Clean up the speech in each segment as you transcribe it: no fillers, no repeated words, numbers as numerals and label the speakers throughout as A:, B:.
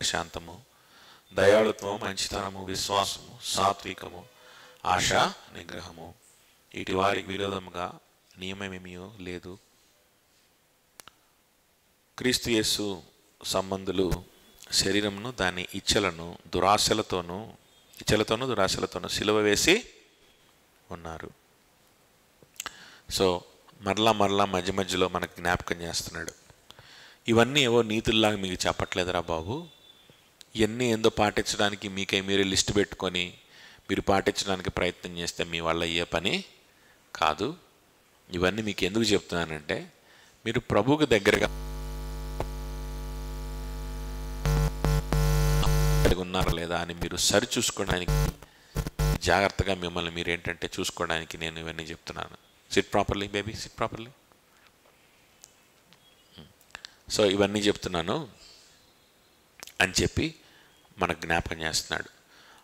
A: దీర్ఘశాంతము, దయాళుత్వము, మంచితనము, విశ్వాసము, సాత్వికము, ఆశా నిగ్రహము. ఇటు వారికి విరోధముగా నియమమేమీ లేదు. క్రీస్తు యేసు సంబంధులు శరీరమును దాని ఇచ్చలతోనూ దురాశలతోనూ సిలువ వేసి ఉన్నారు. సో మరలా మధ్య మధ్యలో మనకు జ్ఞాపకం చేస్తున్నాడు. ఇవన్నీ ఏవో నీతుల్లాగా మీకు చెప్పట్లేదురా బాబు, ఇవన్నీ ఏందో పాటించడానికి మీరే లిస్ట్ పెట్టుకొని మీరు పాటించడానికి ప్రయత్నం చేస్తే మీ వల్ల అయ్యే పని కాదు. ఇవన్నీ మీకు ఎందుకు చెప్తున్నానంటే మీరు ప్రభువుకు దగ్గరగా ఉన్నారా లేదా అని మీరు సరి చూసుకోవడానికి, జాగ్రత్తగా మిమ్మల్ని మీరేంటంటే చూసుకోవడానికి నేను ఇవన్నీ చెప్తున్నాను. SIT properly baby, sit properly. So ఇవన్నీ చెప్తున్నాను అని చెప్పి మనకు జ్ఞాపకం చేస్తున్నాడు.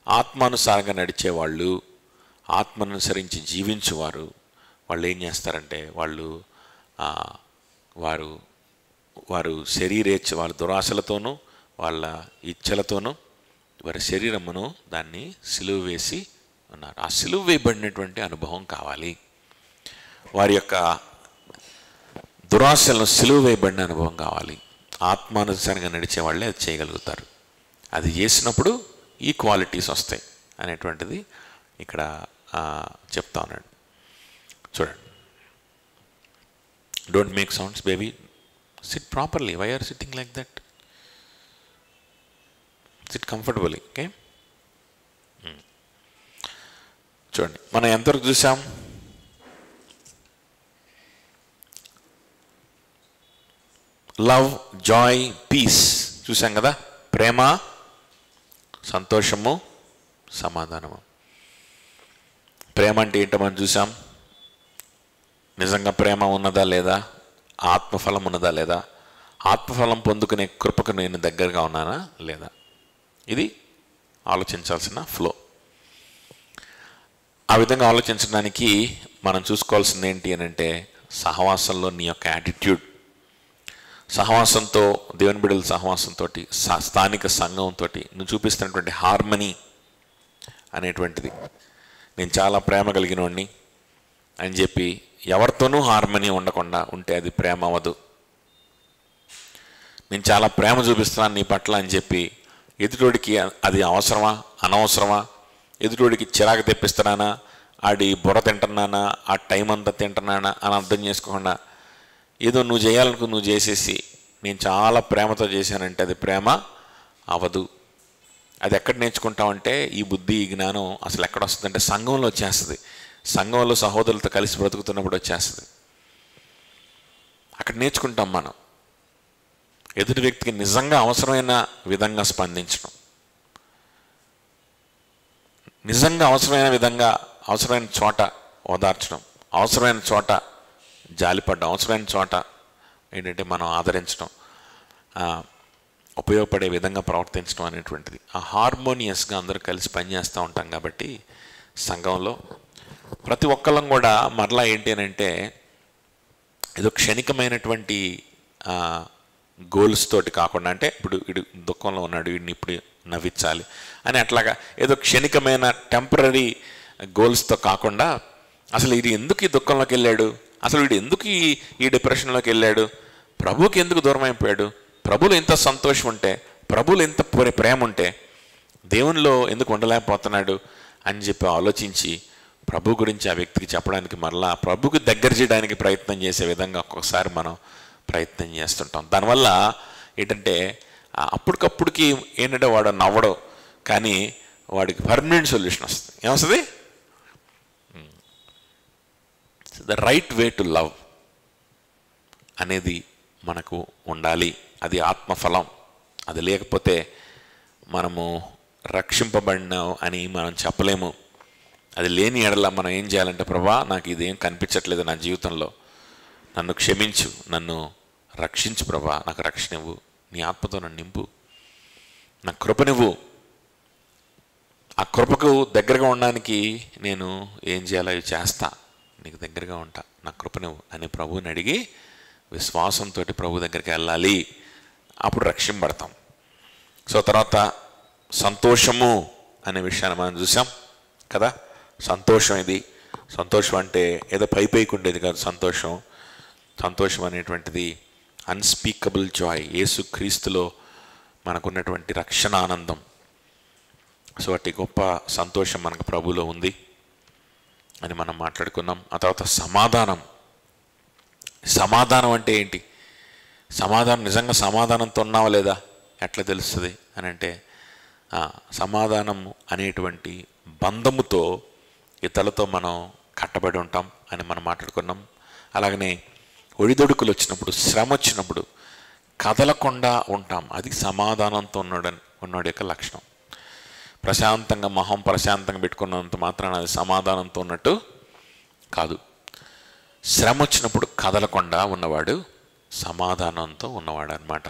A: ఆత్మానుసారంగా నడిచేవాళ్ళు, ఆత్మనుసరించి జీవించువారు వాళ్ళు ఏం చేస్తారంటే వారు శరీరేచ్ఛ, వాళ్ళ దురాశలతోనూ వాళ్ళ ఇచ్చలతోనూ వారి శరీరమును దాన్ని సిలువ వేసి ఉన్నారు. ఆ సిలువ వేయబడినటువంటి అనుభవం కావాలి. వారి యొక్క దురాశలను సిలువ వేయబడిన అనుభవం కావాలి. ఆత్మానుసారంగా నడిచే వాళ్ళే అది చేయగలుగుతారు. అది చేసినప్పుడు ఈ క్వాలిటీస్ వస్తాయి అనేటువంటిది ఇక్కడ చెప్తా ఉన్నాడు. చూడండి, don't make sounds baby, sit properly. Why are sitting like that? Sit comfortably. Okay, చూడండి మనం ఎంతవరకు చూసాం? లవ్, జాయ్, పీస్ చూసాం కదా. ప్రేమ, సంతోషము, సమాధానము. ప్రేమ అంటే ఏంటో మనం చూసాం. నిజంగా ప్రేమ ఉన్నదా లేదా? ఆత్మఫలం ఉన్నదా లేదా? ఆత్మఫలం పొందుకునే కృపకు నేను దగ్గరగా ఉన్నానా లేదా? ఇది ఆలోచించాల్సిన ఫ్లో. ఆ విధంగా ఆలోచించడానికి మనం చూసుకోవాల్సింది ఏంటి అని అంటే సహవాసంలో నీ యొక్క యాటిట్యూడ్, సహవాసంతో, దేవుని బిడ్డల సహవాసంతో, స్థానిక సంఘంతో నువ్వు చూపిస్తున్నటువంటి హార్మనీ అనేటువంటిది. నేను చాలా ప్రేమ కలిగిన వాడిని అని చెప్పి ఎవరితోనూ హార్మనీ ఉండకుండా ఉంటే అది ప్రేమ అవ్వదు. నేను చాలా ప్రేమ చూపిస్తున్నాను నీ పట్ల అని చెప్పి ఎదుటోడికి అది అవసరమా అనవసరమా, ఎదుటోడికి చిరాకు తెప్పిస్తున్నానా, ఆడి బుర్ర తింటున్నానా, ఆ టైం అంతా తింటున్నానా అని అర్థం చేసుకోకుండా ఏదో నువ్వు చేయాలనుకు నువ్వు చేసేసి నేను చాలా ప్రేమతో చేశానంటే అది ప్రేమ అవదు. అది ఎక్కడ నేర్చుకుంటామంటే ఈ బుద్ధి, ఈ జ్ఞానం అసలు ఎక్కడ వస్తుందంటే సంఘంలో వచ్చేస్తుంది. సంఘంలో సహోదరులతో కలిసి బ్రతుకుతున్నప్పుడు వచ్చేస్తుంది. అక్కడ నేర్చుకుంటాం మనం ఎదుటి వ్యక్తికి నిజంగా అవసరమైన విధంగా స్పందించడం, నిజంగా అవసరమైన విధంగా, అవసరమైన చోట ఓదార్చడం, అవసరమైన చోట జాలిపడ్డం, అవసరమైన చోట ఏంటంటే మనం ఆదరించడం, ఉపయోగపడే విధంగా ప్రవర్తించడం అనేటువంటిది. ఆ హార్మోనియస్గా అందరూ కలిసి పనిచేస్తూ ఉంటాం కాబట్టి సంఘంలో ప్రతి ఒక్కళ్ళం కూడా మరలా ఏంటి అని అంటే ఏదో క్షణికమైనటువంటి గోల్స్ తోటి కాకుండా, అంటే ఇప్పుడు వీడు దుఃఖంలో ఉన్నాడు, వీడిని ఇప్పుడు నవ్వించాలి అని అట్లాగా ఏదో క్షణికమైన టెంపరీ గోల్స్తో కాకుండా అసలు ఇది ఎందుకు ఈ దుఃఖంలోకి వెళ్ళాడు, అసలు వీడు ఎందుకు ఈ డిప్రెషన్లోకి వెళ్ళాడు, ప్రభువుకి ఎందుకు దూరం అయిపోయాడు, ప్రభువులో ఎంత సంతోషం ఉంటే, ప్రభువులో ఎంత ప్రేమ ఉంటే దేవునిలో ఎందుకు ఉండలేకపోతున్నాడు అని చెప్పి ఆలోచించి ప్రభు గురించి ఆ వ్యక్తికి చెప్పడానికి, మరలా ప్రభుకి దగ్గర చేయడానికి ప్రయత్నం చేసే విధంగా ఒక్కొక్కసారి మనం ప్రయత్నం చేస్తుంటాం. దానివల్ల ఏంటంటే అప్పటికప్పుడుకి ఏంటంటే వాడు నవ్వడం, కానీ వాడికి పర్మనెంట్ సొల్యూషన్ వస్తుంది. ఏమొస్తుంది? The right way to love అనేది మనకు ఉండాలి. అది ఆత్మఫలం. అది లేకపోతే మనము రక్షింపబడినాం అని మనం చెప్పలేము. అది లేని ఎడల మనం ఏం చేయాలంటే, ప్రభా నాకు ఇదేం కనిపించట్లేదు నా జీవితంలో, నన్ను క్షమించు, నన్ను రక్షించు ప్రభా, నాకు రక్షణ ఇవ్వు, నీ ఆత్మతో నన్ను నింపు, నా కృపనివ్వు. ఆ కృపకు దగ్గరగా ఉండడానికి నేను ఏం చేయాలో అవి చేస్తా, నీకు దగ్గరగా ఉంటా, నా కృపనివ్వు అని ప్రభువుని అడిగి విశ్వాసంతో ప్రభు దగ్గరికి వెళ్ళాలి. అప్పుడు రక్షింపబడతాం. సో తర్వాత సంతోషము అనే విషయాన్ని మనం చూసాం కదా. సంతోషం, ఇది సంతోషం అంటే ఏదో పైకి ఉండేది కాదు. సంతోషం అనేటువంటిది అన్స్పీకబుల్ జాయ్, యేసు క్రీస్తులో మనకున్నటువంటి రక్షణ ఆనందం. సో అట్టి గొప్ప సంతోషం మనకు ప్రభువులో ఉంది అని మనం మాట్లాడుకున్నాం. ఆ తర్వాత సమాధానం అంటే ఏంటి? సమాధానం, నిజంగా సమాధానంతో ఉన్నావా లేదా ఎట్లా తెలుస్తుంది అని అంటే, సమాధానం అనేటువంటి బంధముతో ఇతరులతో మనం కట్టబడి ఉంటాం అని మనం మాట్లాడుకున్నాం. అలాగనే ఒడిదొడుకులు వచ్చినప్పుడు, శ్రమ వచ్చినప్పుడు కదలకుండా ఉంటాం. అది సమాధానంతో ఉన్నాడు యొక్క లక్షణం. ప్రశాంతంగా మొహం ప్రశాంతంగా పెట్టుకున్నంత మాత్రాన అది సమాధానంతో ఉన్నట్టు కాదు. శ్రమ వచ్చినప్పుడు కదలకుండా ఉన్నవాడు సమాధానంతో ఉన్నవాడు అన్నమాట.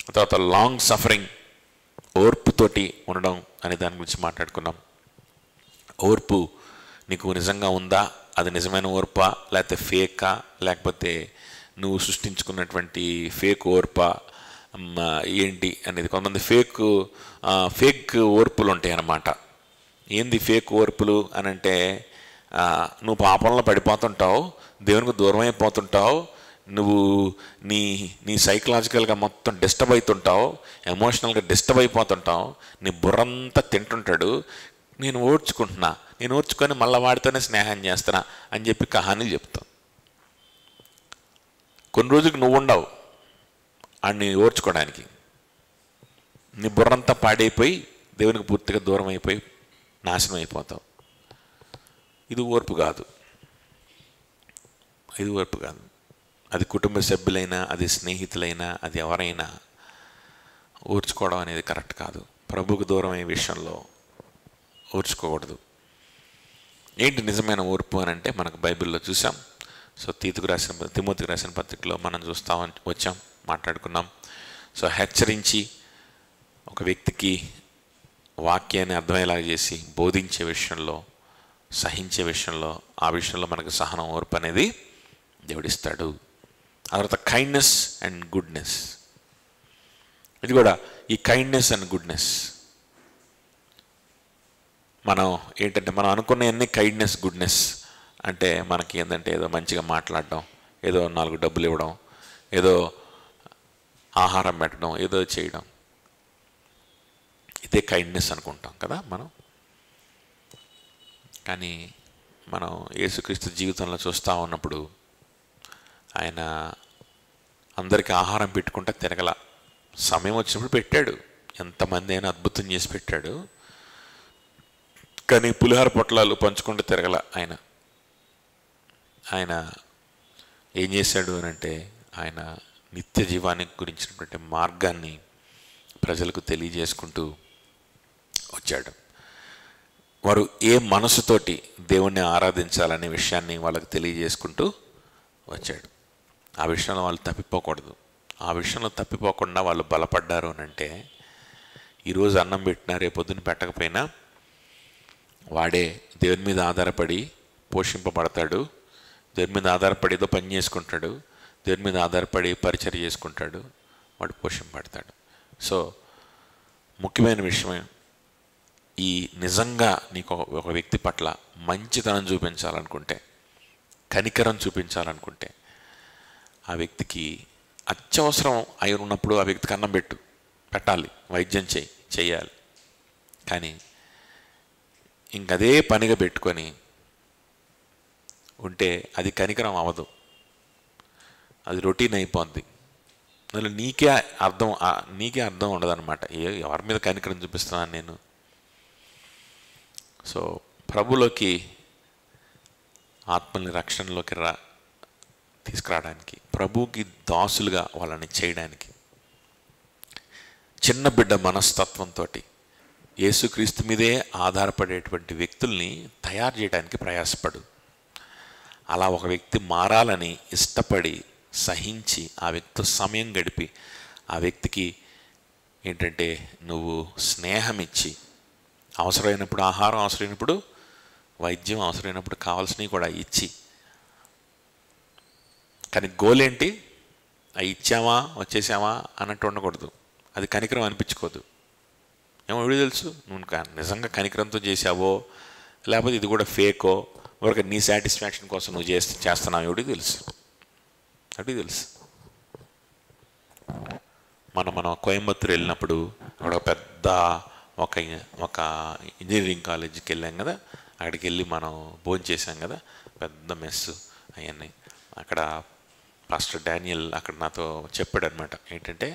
A: తర్వాత లాంగ్ సఫరింగ్, ఓర్పుతోటి ఉండడం అనే దాని గురించి మాట్లాడుకున్నాం. ఓర్పు నీకు నిజంగా ఉందా? అది నిజమైన ఓర్పా, లేకపోతే ఫేకా, లేకపోతే నువ్వు సృష్టించుకున్నటువంటి ఫేక్ ఓర్పా ఏంటి అనేది. కొంతమంది ఫేక్ ఓర్పులు ఉంటాయి అన్నమాట. ఏంది ఫేక్ ఓర్పులు అని అంటే, నువ్వు పాపంలో పడిపోతుంటావు, దేవునికి దూరం అయిపోతుంటావు, నువ్వు నీ సైకలాజికల్గా మొత్తం డిస్టర్బ్ అవుతుంటావు, ఎమోషనల్గా డిస్టర్బ్ అయిపోతుంటావు, నీ బుర్రంతా తింటుంటాడు, నేను ఓర్చుకొని మళ్ళీ వాడితోనే స్నేహం చేస్తున్నా అని చెప్పి కహానీలు చెప్తావు. కొన్ని రోజులకు నువ్వు ఉండవు ఆడిని ఓర్చుకోవడానికి. నీ బుర్రంతా పాడైపోయి దేవునికి పూర్తిగా దూరం అయిపోయి నాశనం అయిపోతావు. ఇది ఓర్పు కాదు. అది కుటుంబ సభ్యులైనా, అది స్నేహితులైనా, అది ఎవరైనా ఓర్చుకోవడం అనేది కరెక్ట్ కాదు. ప్రభువుకు దూరం అయ్యే విషయంలో ఓర్చుకోకూడదు. ఏంటి నిజమైన ఓర్పు అని అంటే మనకు బైబిల్లో చూసాం. సో తిమోతికి రాసిన పత్రికలో మనం వచ్చాం, మాట్లాడుకున్నాం. సో హెచ్చరించి ఒక వ్యక్తికి వాక్యాన్ని అర్థమయ్యేలాగా చేసి బోధించే విషయంలో, సహించే విషయంలో, ఆ విషయంలో మనకు సహనం, ఓర్పు అనేది దేవుడిస్తాడు. ఆ తర్వాత కైండ్నెస్ అండ్ గుడ్నెస్, ఇది కూడా ఈ కైండ్నెస్ అండ్ గుడ్నెస్ మనం ఏంటంటే, మనం అనుకున్నవన్నీ కైండ్నెస్ గుడ్నెస్ అంటే మనకి ఏంటంటే ఏదో మంచిగా మాట్లాడడం, ఏదో 4 డబ్బులు ఇవ్వడం, ఏదో ఆహారం పెట్టడం, ఏదో చేయడం, ఇదే కైండ్నెస్ అనుకుంటాం కదా మనం. కానీ మనం యేసుక్రీస్తు జీవితంలో చూస్తూ ఉన్నప్పుడు ఆయన అందరికీ ఆహారం పెట్టుకుంటా తిరగల. సమయం వచ్చినప్పుడు పెట్టాడు, ఎంతమంది అయినా అద్భుతం చేసి పెట్టాడు. కానీ పులిహార పొట్లాలు పంచుకుంటూ తిరగల. ఆయన ఏం చేశాడు అని అంటే, ఆయన నిత్య జీవానికి గురించినటువంటి మార్గాన్ని ప్రజలకు తెలియజేసుకుంటూ వచ్చాడు. వారు ఏ మనసుతోటి దేవుణ్ణి ఆరాధించాలనే విషయాన్ని వాళ్ళకి తెలియజేసుకుంటూ వచ్చాడు. ఆ విషయంలో వాళ్ళు తప్పిపోకూడదు. ఆ విషయంలో తప్పిపోకుండా వాళ్ళు బలపడ్డారు అని అంటే, ఈరోజు అన్నం పెట్టినా రేపొద్దున పెట్టకపోయినా వాడే దేవుని మీద ఆధారపడి పోషింపబడతాడు. దేవుని మీద ఆధారపడి ఏదో పని చేసుకుంటాడు, దేవుని మీద ఆధారపడి పరిచర్య చేసుకుంటాడు, వాడు పోషింపబడతాడు. సో ముఖ్యమైన విషయం, ఈ నిజంగా నీకు ఒక వ్యక్తి పట్ల మంచితనం చూపించాలనుకుంటే, కనికరం చూపించాలనుకుంటే, ఆ వ్యక్తికి అత్యవసరం అయి ఉన్నప్పుడు ఆ వ్యక్తికి అన్నం పెట్టాలి, వైద్యం చేయాలి. కానీ ఇంకదే పనిగా పెట్టుకొని ఉంటే అది కనికరం అవ్వదు, అది రొటీన్ అయిపోద్ది. అందులో నీకే అర్థం ఉండదు అనమాట. ఎవరి మీద కనికరం చూపిస్తున్నాను నేను. సో ప్రభులోకి, ఆత్మల్ని రక్షణలోకి తీసుకురావడానికి, ప్రభువుకి దాసులుగా వాళ్ళని చేయడానికి, చిన్న బిడ్డ మనస్తత్వంతో యేసుక్రీస్తు మీదే ఆధారపడేటువంటి వ్యక్తుల్ని తయారు చేయడానికి ప్రయాసపడు. అలా ఒక వ్యక్తి మారాలని ఇష్టపడి, సహించి, ఆ వ్యక్తితో సమయం గడిపి, ఆ వ్యక్తికి ఏంటంటే నువ్వు స్నేహం ఇచ్చి, అవసరమైనప్పుడు ఆహారం, అవసరమైనప్పుడు వైద్యం, అవసరమైనప్పుడు కావాల్సినవి కూడా ఇచ్చి, కానీ గోల్ ఏంటి? అవి ఇచ్చామా వచ్చేసామా అన్నట్టు ఉండకూడదు. అది కనికరం అనిపించుకోదు. ఏమో ఎవడికి తెలుసు నువ్వు నిజంగా కనికరంతో చేసావో లేకపోతే ఇది కూడా ఫేకో, ఒక నీ సాటిస్ఫాక్షన్ కోసం నువ్వు చేస్తున్నావు, ఎవడికి తెలుసు? ఎవడికి తెలుసు? మనం కోయంబత్తూరు వెళ్ళినప్పుడు అక్కడ పెద్ద ఒక ఇంజనీరింగ్ కాలేజీకి వెళ్ళాం కదా, అక్కడికి వెళ్ళి మనం భోజనం చేసాం కదా, పెద్ద మెస్సు అవన్నీ. అక్కడ పాస్టర్ డానియల్ అక్కడ నాతో చెప్పాడు అనమాట, ఏంటంటే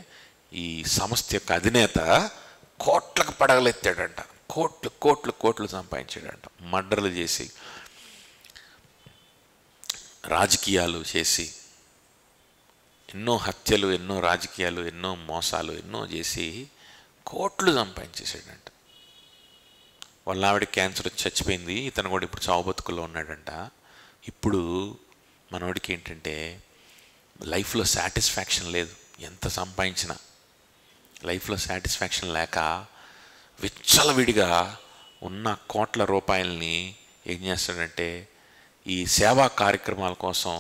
A: ఈ సంస్థ యొక్క అధినేత కోట్లకు పడగలెత్తాడంట, కోట్లు కోట్లు కోట్లు సంపాదించాడంట, మర్డర్లు చేసి, రాజకీయాలు చేసి, ఎన్నో హత్యలు, ఎన్నో రాజకీయాలు, ఎన్నో మోసాలు, ఎన్నో చేసి కోట్లు సంపాదించేసాడంట. వాళ్ళ ఆవిడ క్యాన్సర్ వచ్చి చచ్చిపోయింది, ఇతను కూడా ఇప్పుడు చావు బతుకుల్లో ఉన్నాడంట. ఇప్పుడు మనవాడికి ఏంటంటే లైఫ్లో సాటిస్ఫాక్షన్ లేదు, ఎంత సంపాదించినా లైఫ్లో సాటిస్ఫాక్షన్ లేక విచ్చలవిడిగా ఉన్న కోట్ల రూపాయలని ఏం చేస్తాడంటే ఈ సేవా కార్యక్రమాల కోసం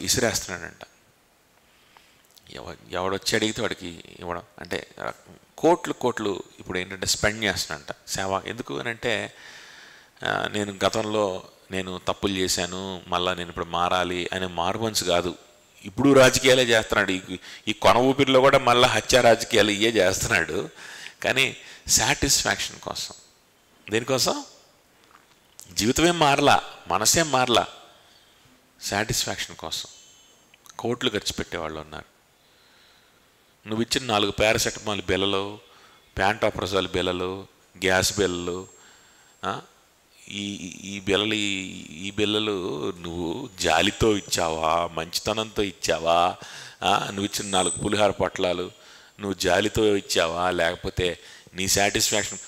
A: ఇసిరేస్తున్నాడంట. ఎవడొచ్చి అడిగితే వాడికి ఇవ్వడం, అంటే కోట్లు కోట్లు ఇప్పుడు ఏంటంటే స్పెండ్ చేస్తున్నాడంట సేవ. ఎందుకు అని అంటే నేను గతంలో తప్పులు చేశాను, మళ్ళీ నేను ఇప్పుడు మారాలి అనే మారుమనసు కాదు, ఇప్పుడు రాజకీయాలే చేస్తున్నాడు. ఈ కొన ఊపిరిలో కూడా మళ్ళీ హత్య రాజకీయాలు ఇవే చేస్తున్నాడు. కానీ సాటిస్ఫాక్షన్ కోసం, దేనికోసం? జీవితమేం మారలా, మనసేం మారలా, సాటిస్ఫాక్షన్ కోసం కోట్లు ఖర్చు పెట్టేవాళ్ళు ఉన్నారు. నువ్వు ఇచ్చిన 4 పారాసెటమాల్ బిళ్ళలు, ప్యాంటాప్రజోల్ బిళ్ళలు, గ్యాస్ బిళ్ళలు, ఈ బిళ్ళలు నువ్వు జాలితో ఇచ్చావా, మంచితనంతో ఇచ్చావా? నువ్వు ఇచ్చిన 4 పులిహార పొట్లాలు నువ్వు జాలితో ఇచ్చావా, లేకపోతే నీ సాటిస్ఫాక్షన్?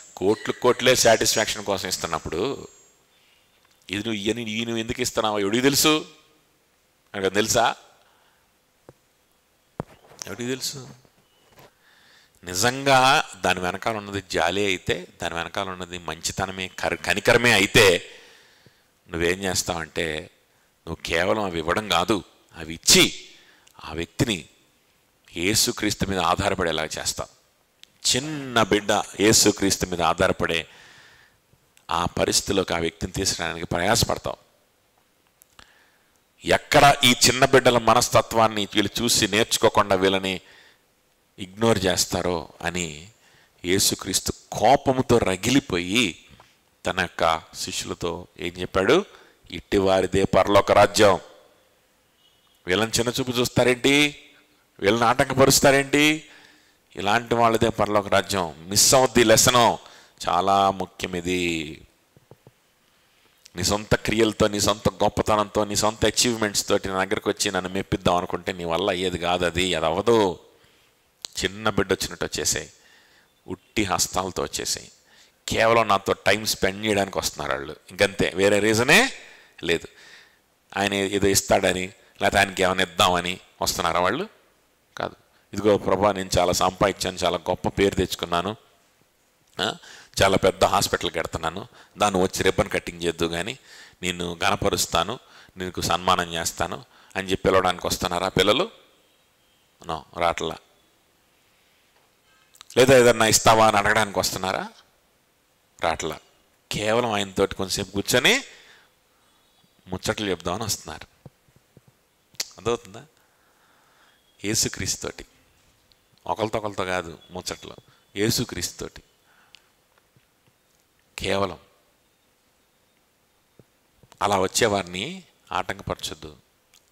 A: కోట్లే సాటిస్ఫాక్షన్ కోసం ఇస్తున్నప్పుడు ఇది నువ్వు ఎందుకు ఇస్తున్నావా? ఎవడికి తెలుసు? నాకు తెలుసా? ఎవడికి తెలుసు? నిజంగా దాని వెనకాల ఉన్నది జాలి అయితే, దాని వెనకాల ఉన్నది మంచితనమే, కనికరమే అయితే నువ్వేం చేస్తావంటే నువ్వు కేవలం అవి ఇవ్వడం కాదు, అవి ఇచ్చి ఆ వ్యక్తిని యేసుక్రీస్తు మీద ఆధారపడేలా చేస్తావు. చిన్న బిడ్డ యేసుక్రీస్తు మీద ఆధారపడే ఆ పరిస్థితిలోకి ఆ వ్యక్తిని తీసుకురావడానికి ప్రయాసపడతావు. ఎక్కడ ఈ చిన్న బిడ్డల మనస్తత్వాన్ని వీళ్ళు చూసి నేర్చుకోకుండా వీళ్ళని ఇగ్నోర్ చేస్తారో అని యేసుక్రీస్తు కోపముతో రగిలిపోయి తన యొక్క శిష్యులతో ఏం చెప్పాడు? ఇట్టివారిదే పరలోక రాజ్యం. వీళ్ళని చిన్న చూపు చూస్తారేంటి, వీళ్ళని ఆటంకపరుస్తారేంటి? ఇలాంటి వాళ్ళదే పరలోక రాజ్యం. మిస్ అవుద్ది లెసను, చాలా ముఖ్యం ఇది. నీ సొంత క్రియలతో, నీ సొంత గొప్పతనంతో, నీ సొంత అచీవ్మెంట్స్ తోటి నా దగ్గరకు వచ్చి నన్ను మెప్పిద్దాం అనుకుంటే నీ వల్ల అయ్యేది కాదు, అది అవ్వదు. చిన్న బిడ్డ వచ్చినట్టు వచ్చేసాయి, ఉట్టి హస్తాలతో వచ్చేసాయి, కేవలం నాతో టైం స్పెండ్ చేయడానికి వస్తున్నారు వాళ్ళు, ఇంకంతే, వేరే రీజనే లేదు. ఆయన ఏదో ఇస్తాడని లేకపోతే ఆయనకి ఏమైనా ఇద్దామని వస్తున్నారా వాళ్ళు? కాదు. ఇదిగో ప్రభా, నేను చాలా సంపాదించాను, చాలా గొప్ప పేరు తెచ్చుకున్నాను, చాలా పెద్ద హాస్పిటల్కి వెళ్తున్నాను, దాన్ని వచ్చి రిబ్బన్ కటింగ్ చేద్దు కానీ నేను గణపరుస్తాను, నీకు సన్మానం చేస్తాను అని చెప్పి పిలవడానికి వస్తున్నారా పిల్లలు? నో, రాట్లా. లేదా ఏదన్నా ఇస్తావా అని అడగడానికి వస్తున్నారా? రాట్లా. కేవలం ఆయనతోటి కొంచెంసేపు కూర్చొని ముచ్చట్లు చెప్దామని వస్తున్నారు. అర్థమవుతుందా? యేసుక్రీస్తుతోటి, ఒకరితో కాదు ముచ్చట్లు, యేసుక్రీస్తుతోటి కేవలం. అలా వచ్చేవారిని ఆటంకపరచొద్దు,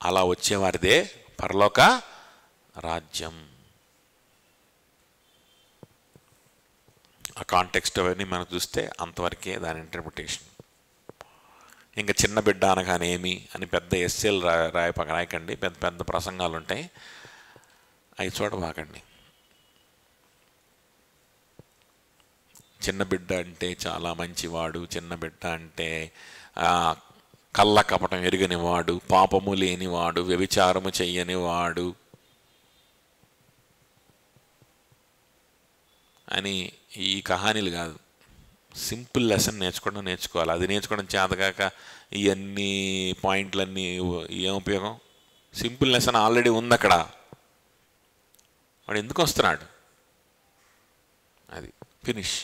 A: అలా వచ్చేవారిదే పరలోక రాజ్యం. ఆ కాంటెక్స్ట్ అవన్నీ మనం చూస్తే అంతవరకే దాని ఇంటర్ప్రిటేషన్. ఇంకా చిన్న బిడ్డ అనగానేమి అని పెద్ద ఎస్సేలు రాయకండి, పెద్ద పెద్ద ప్రసంగాలు ఉంటాయి, అవి చూడబాకండి. చిన్న బిడ్డ అంటే చాలా మంచివాడు, చిన్న బిడ్డ అంటే కళ్ళ కపటం ఎరుగనివాడు, పాపము లేనివాడు, వ్యభిచారము చెయ్యనివాడు అని ఈ కహానీలు కాదు. సింపుల్ లెసన్ నేర్చుకోవాలి. అది నేర్చుకోవడం చేతగాక ఇవన్నీ పాయింట్లన్నీ ఏం ఉపయోగం? సింపుల్ లెసన్ ఆల్రెడీ ఉంది అక్కడ. వాడు ఎందుకు వస్తున్నాడు? అది ఫినిష్.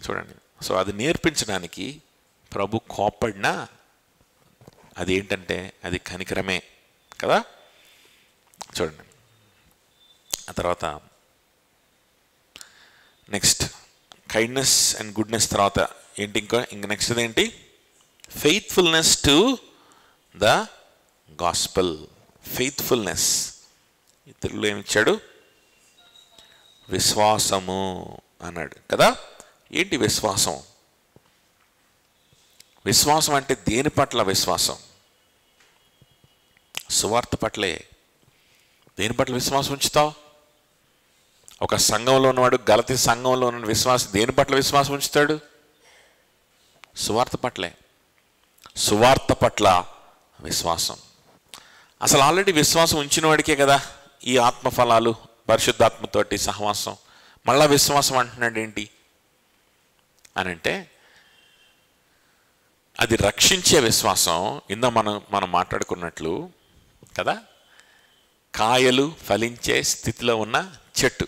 A: చూడండి, సో అది నేర్పించడానికి ప్రభు కోప్పడినా అది ఏంటంటే అది కనికరమే కదా. చూడండి, ఆ తర్వాత నెక్స్ట్ కైండ్నెస్ అండ్ గుడ్నెస్ తర్వాత ఏంటి, ఇంక నెక్స్ట్ ఏంటి, faithfulness to the gospel. Faithfulness తెలుగులో ఏమిచ్చాడు, విశ్వాసము అన్నాడు కదా. ఏంటి విశ్వాసం? విశ్వాసం అంటే దేని పట్ల విశ్వాసం? సువార్త పట్లే. దేని పట్ల విశ్వాసం ఉంచుతావు? ఒక సంఘంలో ఉన్నవాడు, గలతీ సంఘంలో ఉన్న విశ్వాసం దేని పట్ల విశ్వాసం ఉంచుతాడు? సువార్త పట్లే. సువార్త పట్ల విశ్వాసం. అసలు ఆల్రెడీ విశ్వాసం ఉంచిన వాడికే కదా ఈ ఆత్మఫలాలు, పరిశుద్ధాత్మతోటి సహవాసం. మళ్ళా విశ్వాసం అంటున్నాడు ఏంటి అని అంటే, అది రక్షించే విశ్వాసం. మనం మాట్లాడుకున్నట్లు కదా, కాయలు ఫలించే స్థితిలో ఉన్న చెట్టు,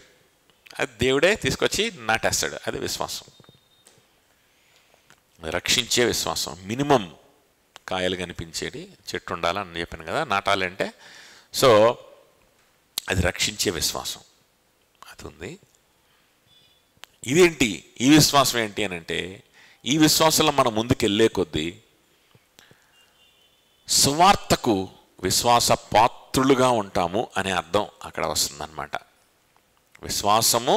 A: అది దేవుడే తీసుకొచ్చి నాటేస్తాడు. అది విశ్వాసం, రక్షించే విశ్వాసం. మినిమం కాయలు కనిపించేది చెట్టు ఉండాలని చెప్పాను కదా, నాటాలంటే. సో అది రక్షించే విశ్వాసం, అది ఉంది. ఇదేంటి ఈ విశ్వాసం ఏంటి అని అంటే, ఈ విశ్వాసంలో మనం ముందుకు వెళ్ళే కొద్దీ సువార్తకు విశ్వాస పాత్రులుగా ఉంటాము అనే అర్థం అక్కడ వస్తుందన్నమాట. విశ్వాసము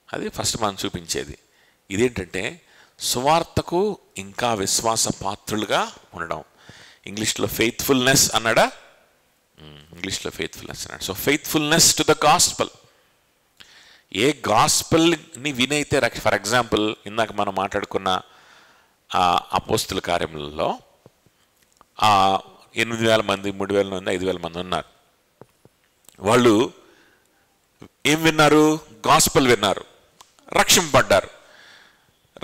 A: అది ఫస్ట్ మనం చూపించేది. ఇదేంటంటే సువార్తకు ఇంకా విశ్వాస పాత్రులుగా ఉండడం. ఇంగ్లీష్లో ఫెయిత్ఫుల్నెస్ అన్నాడా, ఇంగ్లీష్లో ఫెయిత్ఫుల్నెస్ అన్నాడు. So faithfulness to the gospel. ఏ గాస్పెల్ని వినైతే ఫర్ ఎగ్జాంపుల్ ఇందాక మనం మాట్లాడుకున్న అపోస్తుల కార్యములలో 8,000 మంది, 3,000 మంది, 5,000 మంది ఉన్నారు. వాళ్ళు ఏం విన్నారు? గాస్పెల్ విన్నారు, రక్షింపబడ్డారు.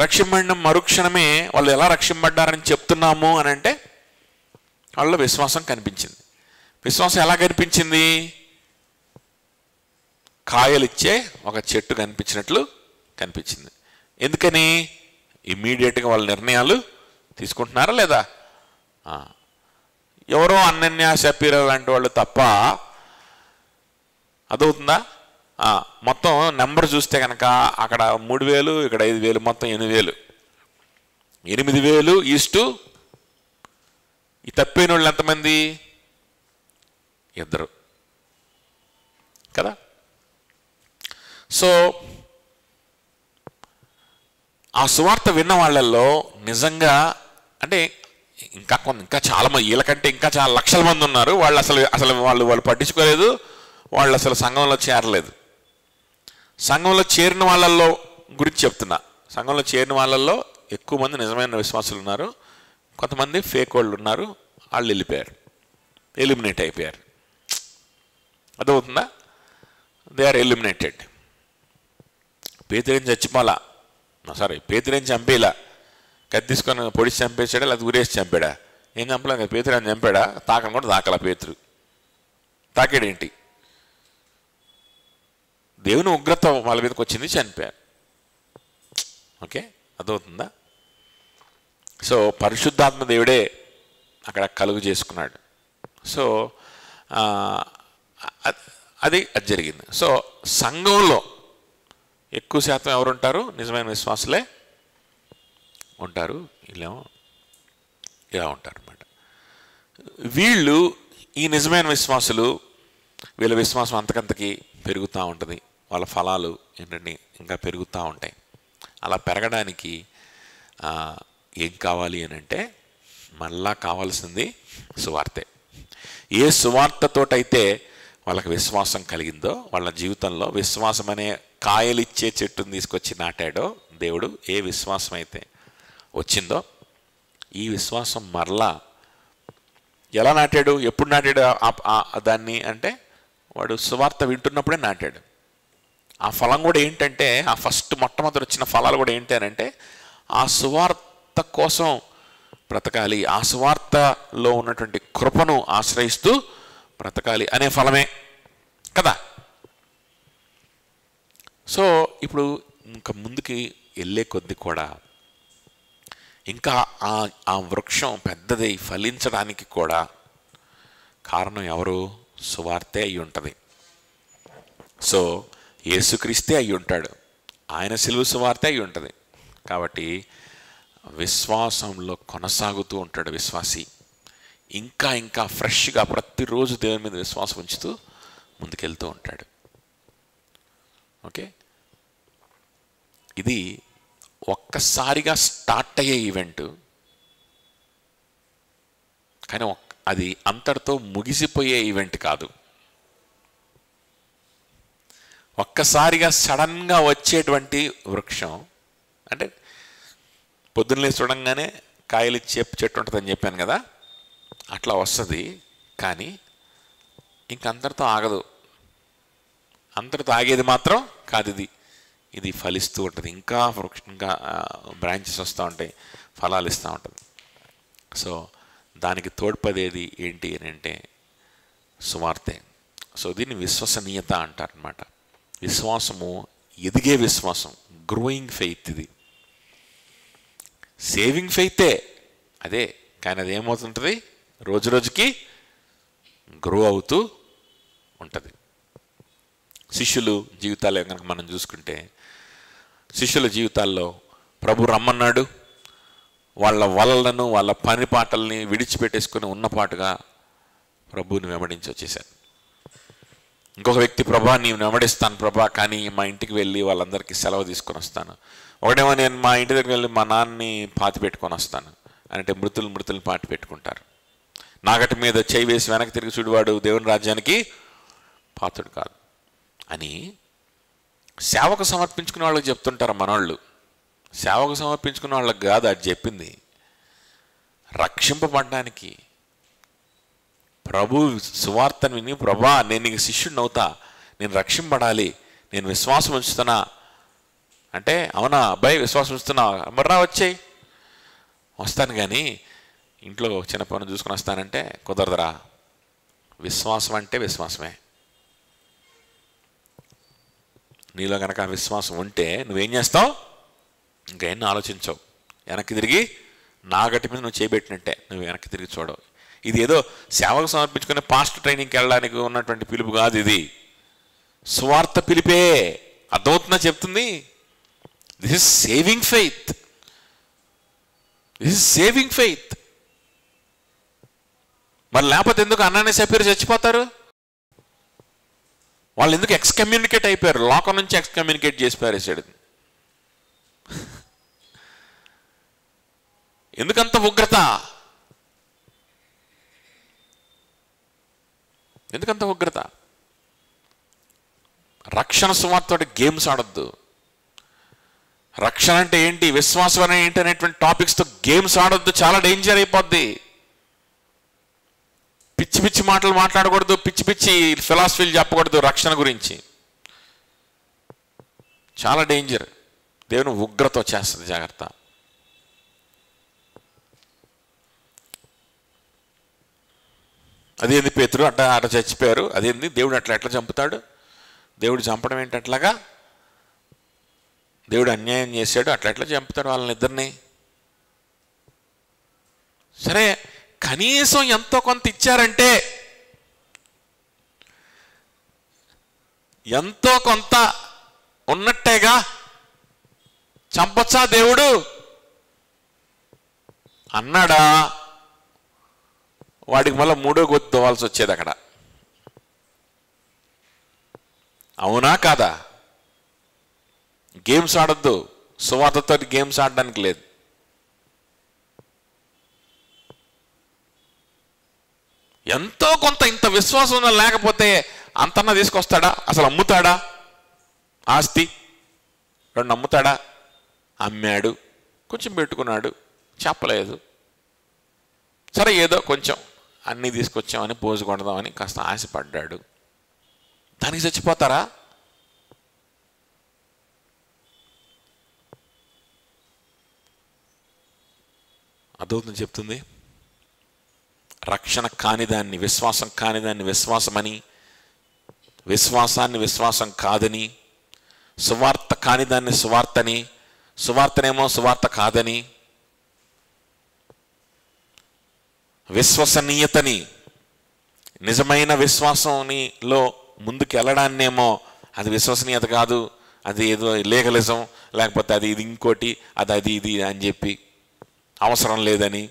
A: రక్షింపబడిన మరుక్షణమే వాళ్ళు ఎలా రక్షింపబడ్డారని చెప్తున్నాము అని అంటే వాళ్ళలో విశ్వాసం కనిపించింది. విశ్వాసం ఎలా కనిపించింది? కాయలిచ్చే ఒక చెట్టు కనిపించినట్లు కనిపించింది. ఎందుకని? ఇమ్మీడియట్గా వాళ్ళ నిర్ణయాలు తీసుకుంటున్నారా లేదా? ఎవరో అనన్య షపీరా లాంటి వాళ్ళు తప్ప అదవుతుందా? మొత్తం నెంబర్ చూస్తే కనుక అక్కడ 3,000, ఇక్కడ 5,000, మొత్తం 8,000. 8,000 ఈస్టు ఈ తప్పైన వాళ్ళు ఎంతమంది? 2 కదా. సో ఆ సువార్త విన్న వాళ్ళల్లో నిజంగా అంటే ఇంకా చాలా మంది, వీళ్ళకంటే ఇంకా చాలా లక్షల మంది ఉన్నారు. వాళ్ళు అసలు వాళ్ళు పట్టించుకోలేదు, వాళ్ళు అసలు సంఘంలో చేరలేదు. సంఘంలో చేరిన వాళ్ళల్లో గురించి చెప్తున్నా. సంఘంలో చేరిన వాళ్ళల్లో ఎక్కువ మంది నిజమైన విశ్వాసులు ఉన్నారు, కొంతమంది ఫేక్ వాళ్ళు ఉన్నారు. వాళ్ళు వెళ్ళిపోయారు, ఎలిమినేట్ అయిపోయారు. అదవుతుందా? They are eliminated. పేతురేం చచ్చిపోలా, పేతురేం చంపేలా, కత్తి తీసుకొని పొడిచి చంపేసాడా లేదా ఊరేసి చంపాడా? ఏం చంపలే, పేతురేం చంపాడా? తాకని కూడా తాకలా. పేతురు తాకేడేంటి? దేవుని ఉగ్రత వాళ్ళ మీదకి వచ్చింది, చనిపోయారు. ఓకే, అదవుతుందా? సో పరిశుద్ధాత్మ దేవుడే అక్కడ కలుగు చేసుకున్నాడు. సో అది జరిగింది. సో సంఘంలో ఎక్కువ శాతం ఎవరుంటారు? నిజమైన విశ్వాసులే ఉంటారు. ఇలా ఉంటారు అన్నమాట. వీళ్ళు ఈ నిజమైన విశ్వాసులు, వీళ్ళ విశ్వాసం అంతకంతకి పెరుగుతూ ఉంటుంది. వాళ్ళ ఫలాలు ఏంటంటే ఇంకా పెరుగుతూ ఉంటాయి. అలా పెరగడానికి ఏం కావాలి అని అంటే మళ్ళా కావాల్సింది సువార్తే. ఏ సువార్తతోటైతే వాళ్ళకి విశ్వాసం కలిగిందో, వాళ్ళ జీవితంలో విశ్వాసం అనే కాయలిచ్చే చెట్టును తీసుకొచ్చి నాటాడో దేవుడు, ఏ విశ్వాసం అయితే వచ్చిందో ఈ విశ్వాసం మరలా ఎలా నాటాడు? ఎప్పుడు నాటాడు దాన్ని అంటే వాడు సువార్త వింటున్నప్పుడే నాటాడు. ఆ ఫలం కూడా ఏంటంటే, ఆ మొట్టమొదటి వచ్చిన ఫలాలు కూడా ఏంటి అని అంటే, ఆ సువార్త కోసం బ్రతకాలి, ఆ సువార్తలో ఉన్నటువంటి కృపను ఆశ్రయిస్తూ బ్రతకాలి అనే ఫలమే కదా. సో ఇప్పుడు ఇంకా ముందుకి వెళ్ళే కొద్ది కూడా ఇంకా ఆ వృక్షం పెద్దదై ఫలించడానికి కూడా కారణం ఎవరు? సువార్తే అయి ఉంటుంది. సో యేసుక్రీస్తే అయి ఉంటాడు, ఆయన సిలువ సువార్తే అయి ఉంటుంది. కాబట్టి విశ్వాసంలో కొనసాగుతూ ఉంటాడు విశ్వాసి. ఇంకా ఇంకా ఫ్రెష్గా ప్రతిరోజు దేవుని మీద విశ్వాసం ఉంచుతూ ముందుకెళ్తూ ఉంటాడు. ఓకే, ఇది ఒక్కసారిగా స్టార్ట్ అయ్యే ఈవెంట్, కానీ అది అంతటితో ముగిసిపోయే ఈవెంట్ కాదు. ఒక్కసారిగా సడన్గా వచ్చేటువంటి వృక్షం అంటే పొద్దున్నే చూడంగానే కాయలు చెట్టు ఉంటుందని చెప్పాను కదా, అట్లా వస్తుంది. కానీ ఇంక అంతటితో ఆగదు, అంతటితో ఆగేది మాత్రం కాదు. ఇది ఫలిస్తూ ఉంటుంది, ఇంకా ఇంకా బ్రాంచెస్ వస్తూ ఉంటాయి, ఫలాలు ఇస్తూ ఉంటుంది. సో దానికి తోడ్పడేది ఏంటి అని అంటే సువార్తే. సో దీన్ని విశ్వసనీయత అంటారనమాట. విశ్వాసము ఎదిగే విశ్వాసం, గ్రోయింగ్ ఫెయిత్. ఇది సేవింగ్ ఫెయితే అదే, కానీ అది ఏమవుతుంటుంది? రోజు రోజుకి గ్రో అవుతూ ఉంటుంది. శిష్యులు జీవితాలు కనుక మనం చూసుకుంటే, శిష్యుల జీవితాల్లో ప్రభు రమ్మన్నాడు, వాళ్ళ వలలను వాళ్ళ పని పాటల్ని విడిచిపెట్టేసుకుని ఉన్నపాటుగా ప్రభువుని వెంబడించి వచ్చేసారు. ఇంకొక వ్యక్తి, ప్రభా నేను వెంబడిస్తాను ప్రభా, కానీ మా ఇంటికి వెళ్ళి వాళ్ళందరికీ సెలవు తీసుకొని వస్తాను. ఒకటేమో నేను మా ఇంటి దగ్గరికి వెళ్ళి మా నాన్నని పాతి పెట్టుకొని వస్తాను అంటే మృతులు పాతి పెట్టుకుంటారు. నాగటి మీద చేయి వేసి వెనక్కి తిరిగి చూడువాడు దేవుని రాజ్యానికి పాత్రుడు కాదు అని సేవకు సమర్పించుకునే వాళ్ళకి చెప్తుంటారు మనోళ్ళు. సేవకు సమర్పించుకునే వాళ్ళకి కాదు అది చెప్పింది, రక్షింపబడ్డానికి. ప్రభు సువార్తను విని, ప్రభా నేను నీకు శిష్యుడిని అవుతా, నేను రక్షింపబడాలి, నేను విశ్వాసం ఉంచుతున్నా అంటే, అవునా అబ్బాయి విశ్వాసం ఉంచుతున్నా, మర్రా వచ్చేయి, వస్తాను కానీ ఇంట్లో చిన్న పనులు చూసుకుని వస్తానంటే కుదరదురా. విశ్వాసం అంటే విశ్వాసమే. నీలో కనుక విశ్వాసం ఉంటే నువ్వేం చేస్తావు? ఇంకేం ఆలోచించవు, వెనక్కి తిరిగి నాగటి మీద నువ్వు చేయబెట్టినట్టే, నువ్వు వెనక్కి తిరిగి చూడవు. ఇది ఏదో సేవకు సమర్పించుకునే పాస్ట్ ట్రైనింగ్కి వెళ్ళడానికి ఉన్నటువంటి పిలుపు కాదు, ఇది సువార్త పిలిపే. అర్థమవుతుందా చెప్తుంది? This is saving faith, this is saving faith. మరి లేకపోతే ఎందుకు అన్నానే సపీరు చచ్చిపోతారు? వాళ్ళు ఎందుకు ఎక్స్కమ్యూనికేట్ అయిపోయారు? లోకం నుంచి ఎక్స్కమ్యూనికేట్ చేసి పారేసాడు. ఎందుకంత ఉగ్రత? ఎందుకంత ఉగ్రత? రక్షణ సువార్తతో గేమ్స్ ఆడొద్దు. రక్షణ అంటే ఏంటి, విశ్వాసం అంటే ఏంటి అనేటువంటి టాపిక్స్తో గేమ్స్ ఆడొద్దు, చాలా డేంజర్ అయిపోద్ది. పిచ్చి పిచ్చి మాటలు మాట్లాడకూడదు, పిచ్చి పిచ్చి ఫిలాసఫీలు చెప్పకూడదు రక్షణ గురించి. చాలా డేంజర్, దేవుని ఉగ్రత వచ్చేస్తుంది, జాగ్రత్త. అదేంది పేతురు అట్లా చచ్చిపోయారు, అదేంది దేవుడు ఎట్లా చంపుతాడు? దేవుడు చంపడం ఏంటి అట్లాగా? దేవుడు అన్యాయం చేశాడు, అట్లా చంపుతాడు వాళ్ళని ఇద్దరిని? సరే కనీసం ఎంతో కొంత ఇచ్చారంటే, ఎంతో కొంత ఉన్నట్టేగా, చంపొచ్చా దేవుడు అన్నాడా? వాడికి మళ్ళీ మూడో గొత్తు తోవాల్సి వచ్చేది అక్కడ. అవునా కాదా? గేమ్స్ ఆడొద్దు, సువార్తతో గేమ్స్ ఆడడానికి లేదు. ఎంతో కొంత ఇంత విశ్వాసం లేకపోతే అంతన్నా తీసుకొస్తాడా? అసలు అమ్ముతాడా? ఆస్తి 2 అమ్ముతాడా? అమ్మాడు, కొంచెం పెట్టుకున్నాడు, చెప్పలేదు. సరే ఏదో కొంచెం అన్నీ తీసుకొచ్చామని పోజు కొడదామని కాస్త ఆశపడ్డాడు, దానికి చచ్చిపోతారా? అదవుతుంది చెప్తుంది. రక్షణ కానిదాన్ని, విశ్వాసం కానిదాన్ని విశ్వాసమని, విశ్వాసాన్ని విశ్వాసం కాదని, సువార్త కాని దాన్ని సువార్తని, సువార్తనేమో సువార్త కాదని, విశ్వసనీయతని, నిజమైన విశ్వాసంలో ముందుకు వెళ్ళడాన్నేమో అది విశ్వసనీయత కాదు, అది ఏదో లీగలిజం, లేకపోతే అది ఇది ఇంకోటి, అది ఇది అని చెప్పి అవసరం లేదని,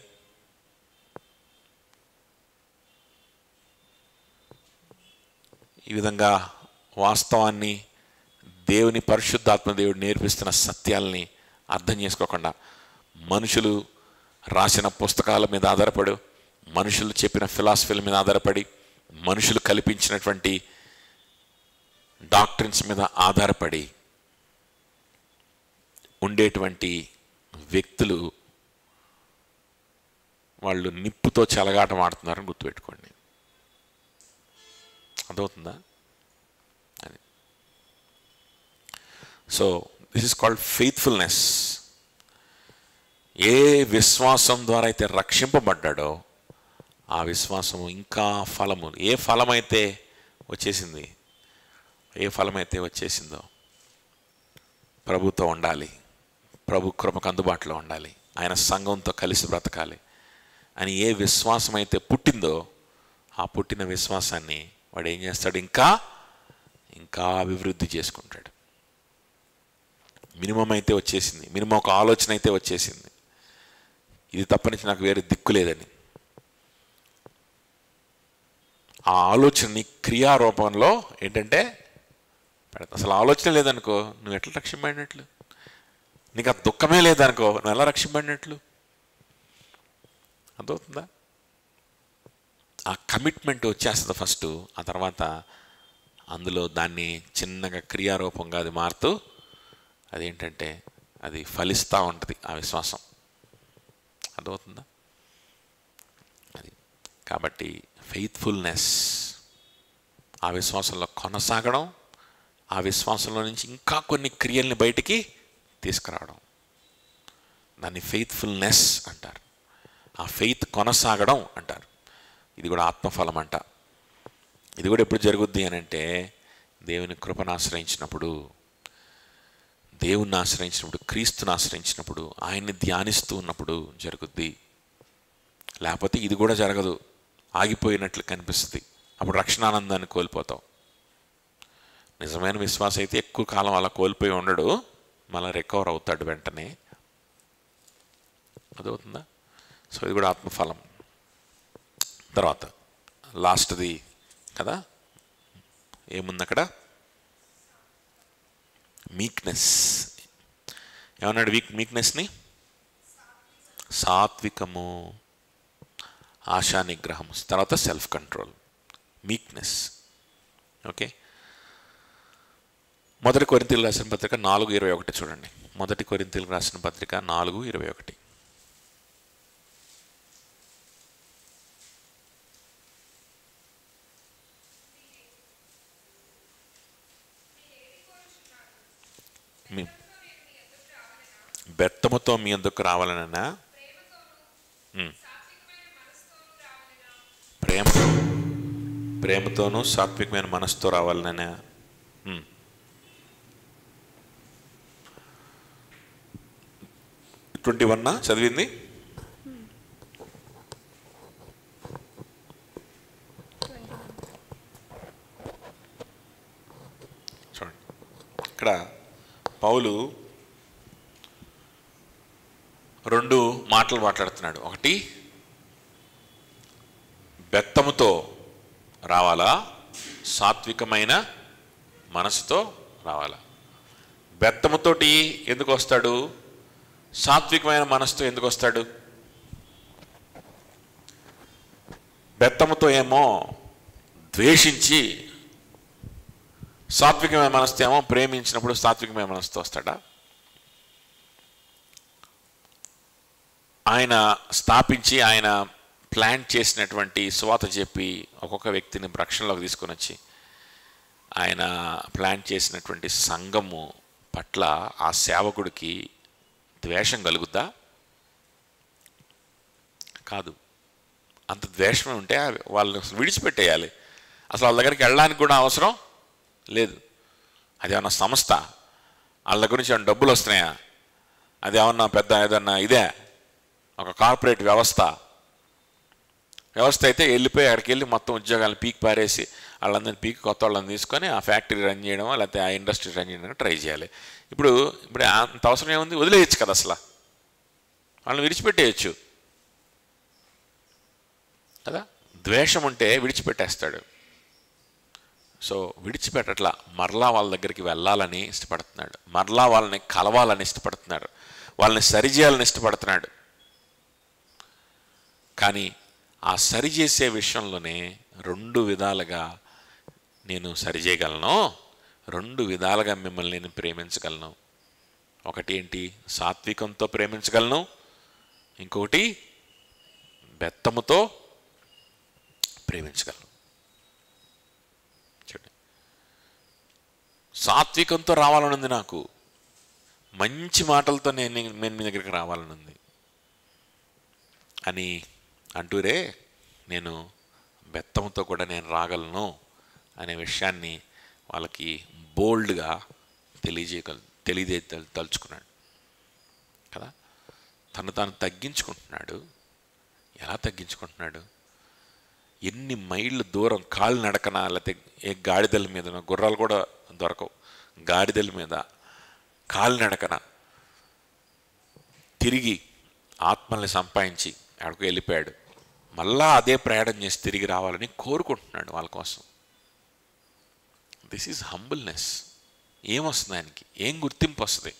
A: ఈ విధంగా వాస్తవాన్ని, దేవుని పరిశుద్ధాత్మ దేవుడు నేర్పిస్తున్న సత్యాల్ని అర్థం చేసుకోకుండా మనుషులు రాసిన పుస్తకాల మీద ఆధారపడి, మనుషులు చెప్పిన ఫిలాసఫీల మీద ఆధారపడి, మనుషులు కల్పించినటువంటి డాక్ట్రిన్స్ మీద ఆధారపడి ఉండేటువంటి వ్యక్తులు వాళ్ళు నిప్పుతో చెలగాటం ఆడుతున్నారని గుర్తుపెట్టుకోండి. అర్థమవుతుందా? అది. So this is called faithfulness. ఏ విశ్వాసం ద్వారా అయితే రక్షింపబడ్డాడో ఆ విశ్వాసము ఇంకా ఫలము, ఏ ఫలమైతే వచ్చేసిందో ప్రభుతో ఉండాలి, ప్రభు కృపకు అందుబాటులో ఉండాలి, ఆయన సంఘంతో కలిసి బ్రతకాలి అని ఏ విశ్వాసం అయితే పుట్టిందో ఆ పుట్టిన విశ్వాసాన్ని వాడు ఏం చేస్తాడు? ఇంకా అభివృద్ధి చేసుకుంటాడు. మినిమం అయితే వచ్చేసింది, మినిమం ఒక ఆలోచన అయితే వచ్చేసింది, ఇది తప్పనించి నాకు వేరే దిక్కు లేదని. ఆ ఆలోచనని క్రియారూపంలో ఏంటంటే పెడతా. అసలు ఆలోచన లేదనుకో నువ్వు ఎట్లా రక్షింపడినట్లు? నీకు ఆ దుఃఖమే లేదనుకో నువ్వు ఎలా రక్షింపడినట్లు? అర్థమవుతుందా? ఆ కమిట్మెంట్ వచ్చేస్తుంది ఫస్ట్, ఆ తర్వాత అందులో దాన్ని చిన్నగా క్రియారూపంగా అది మారుతూ అదేంటంటే అది ఫలిస్తూ ఉంటుంది ఆ విశ్వాసం. అర్థమవుతుందా? అది కాబట్టి ఫెయిత్ఫుల్నెస్, ఆ విశ్వాసంలో కొనసాగడం, ఆ విశ్వాసంలో నుంచి ఇంకా కొన్ని క్రియల్ని బయటికి తీసుకురావడం, దాన్ని ఫెయిత్ఫుల్నెస్ అంటారు. ఆ ఫెయిత్ కొనసాగడం అంటారు. ఇది కూడా ఆత్మఫలం అంట. ఇది కూడా ఎప్పుడు జరుగుద్ది అని అంటే దేవుని కృపను ఆశ్రయించినప్పుడు, దేవుణ్ణి ఆశ్రయించినప్పుడు, క్రీస్తుని ఆశ్రయించినప్పుడు, ఆయన్ని ధ్యానిస్తూ ఉన్నప్పుడు జరుగుద్ది. లేకపోతే ఇది కూడా జరగదు, ఆగిపోయినట్లు కనిపిస్తుంది. అప్పుడు రక్షణానందాన్ని కోల్పోతాం. నిజమైన విశ్వాసం అయితే ఎక్కువ కాలం అలా కోల్పోయి ఉండడు, మళ్ళీ రికవర్ అవుతాడు వెంటనే. అదవుతుందా? సో ఇది కూడా ఆత్మఫలం. తర్వాత లాస్ట్ది కదా, ఏముంది అక్కడ? మీక్నెస్. ఏమన్నాడు మీక్నెస్ని? సాత్వికము, ఆశా నిగ్రహం, తర్వాత సెల్ఫ్ కంట్రోల్, మీక్నెస్. ఓకే, 1 కొరింథీయులకు రాసిన పత్రిక 4:21 చూడండి. 1 కొరింథీయులకు రాసిన పత్రిక 4:21. బెత్తముతో మీ ఎందుకు రావాలనన్నా, ప్రేమతోనూ సాత్వికమైన మనసుతో రావాలనన్నా. 21 చదివింది. చూడండి, ఇక్కడ పౌలు 2 మాటలు మాట్లాడుతున్నాడు. ఒకటి, బెత్తముతో రావాలా, సాత్వికమైన మనసుతో రావాలా. బెత్తముతోటి ఎందుకు వస్తాడు? సాత్వికమైన మనసుతో ఎందుకు వస్తాడు? బెత్తముతో ఏమో ద్వేషించి, సాత్వికమైన మనసుతో ఏమో ప్రేమించినప్పుడు సాత్వికమైన మనసుతో వస్తాడా? ఆయన స్థాపించి, ఆయన ప్లాన్ చేసినటువంటి సువార్త చెప్పి ఒక్కొక్క వ్యక్తిని రక్షణలోకి తీసుకొని వచ్చి ఆయన ప్లాన్ చేసినటువంటి సంఘము పట్ల ఆ సేవకుడికి ద్వేషం కలుగుద్దా? కాదు. అంత ద్వేషమే ఉంటే వాళ్ళని విడిచిపెట్టేయాలి. అసలు వాళ్ళ దగ్గరికి వెళ్ళడానికి కూడా అవసరం లేదు. అది ఏమన్నా సంస్థ, వాళ్ళ దగ్గర నుంచి ఏమన్నా డబ్బులు వస్తున్నాయా? అది ఏమన్నా పెద్ద ఏదన్నా ఇదే ఒక కార్పొరేట్ వ్యవస్థ అయితే వెళ్ళిపోయి అక్కడికి వెళ్ళి మొత్తం ఉద్యోగాలను పీకి పారేసి వాళ్ళందరినీ పీకి కొత్త వాళ్ళని తీసుకొని ఆ ఫ్యాక్టరీ రన్ చేయడం లేకపోతే ఆ ఇండస్ట్రీ రన్ చేయడం ట్రై చేయాలి. ఇప్పుడు అంత అవసరం ఏముంది? వదిలేయచ్చు కదా, అసలు వాళ్ళని విడిచిపెట్టేయచ్చు కదా. ద్వేషం ఉంటే విడిచిపెట్టేస్తాడు. సో విడిచిపెట్టట్లా, మరలా వాళ్ళ దగ్గరికి వెళ్ళాలని ఇష్టపడుతున్నాడు, మరలా వాళ్ళని కలవాలని ఇష్టపడుతున్నాడు, వాళ్ళని సరిచేయాలని ఇష్టపడుతున్నాడు. కానీ ఆ సరిచేసే విషయంలోనే రెండు విధాలుగా నేను సరిచేయగలను, రెండు విధాలుగా మిమ్మల్ని నేను ప్రేమించగలను. ఒకటి ఏంటి? సాత్వికంతో ప్రేమించగలను, ఇంకొకటి బెత్తముతో ప్రేమించగలను. చూడండి, సాత్వికంతో రావాలనుంది నాకు, మంచి మాటలతో నేను మీ దగ్గరికి రావాలనుంది అని అంటూరే నేను బెత్తంతో కూడా నేను రాగలను అనే విషయాన్ని వాళ్ళకి బోల్డ్గా తలుచుకున్నాడు కదా. తను తాను తగ్గించుకుంటున్నాడు. ఎలా తగ్గించుకుంటున్నాడు? ఎన్ని మైళ్ళు దూరం కాలు నడకన, లేకపోతే ఏ గాడిదల మీద, గుర్రాలు కూడా దొరకవు, గాడిదల మీద కాలు నడకన తిరిగి ఆత్మల్ని సంపాదించి అక్కడికి వెళ్ళిపోయాడు. మళ్ళా అదే ప్రయాణం చేసి తిరిగి రావాలని కోరుకుంటున్నాడు వాళ్ళ కోసం. This is humbleness. ఏమొస్తుంది ఆయనకి? ఏం గుర్తింపు వస్తుంది?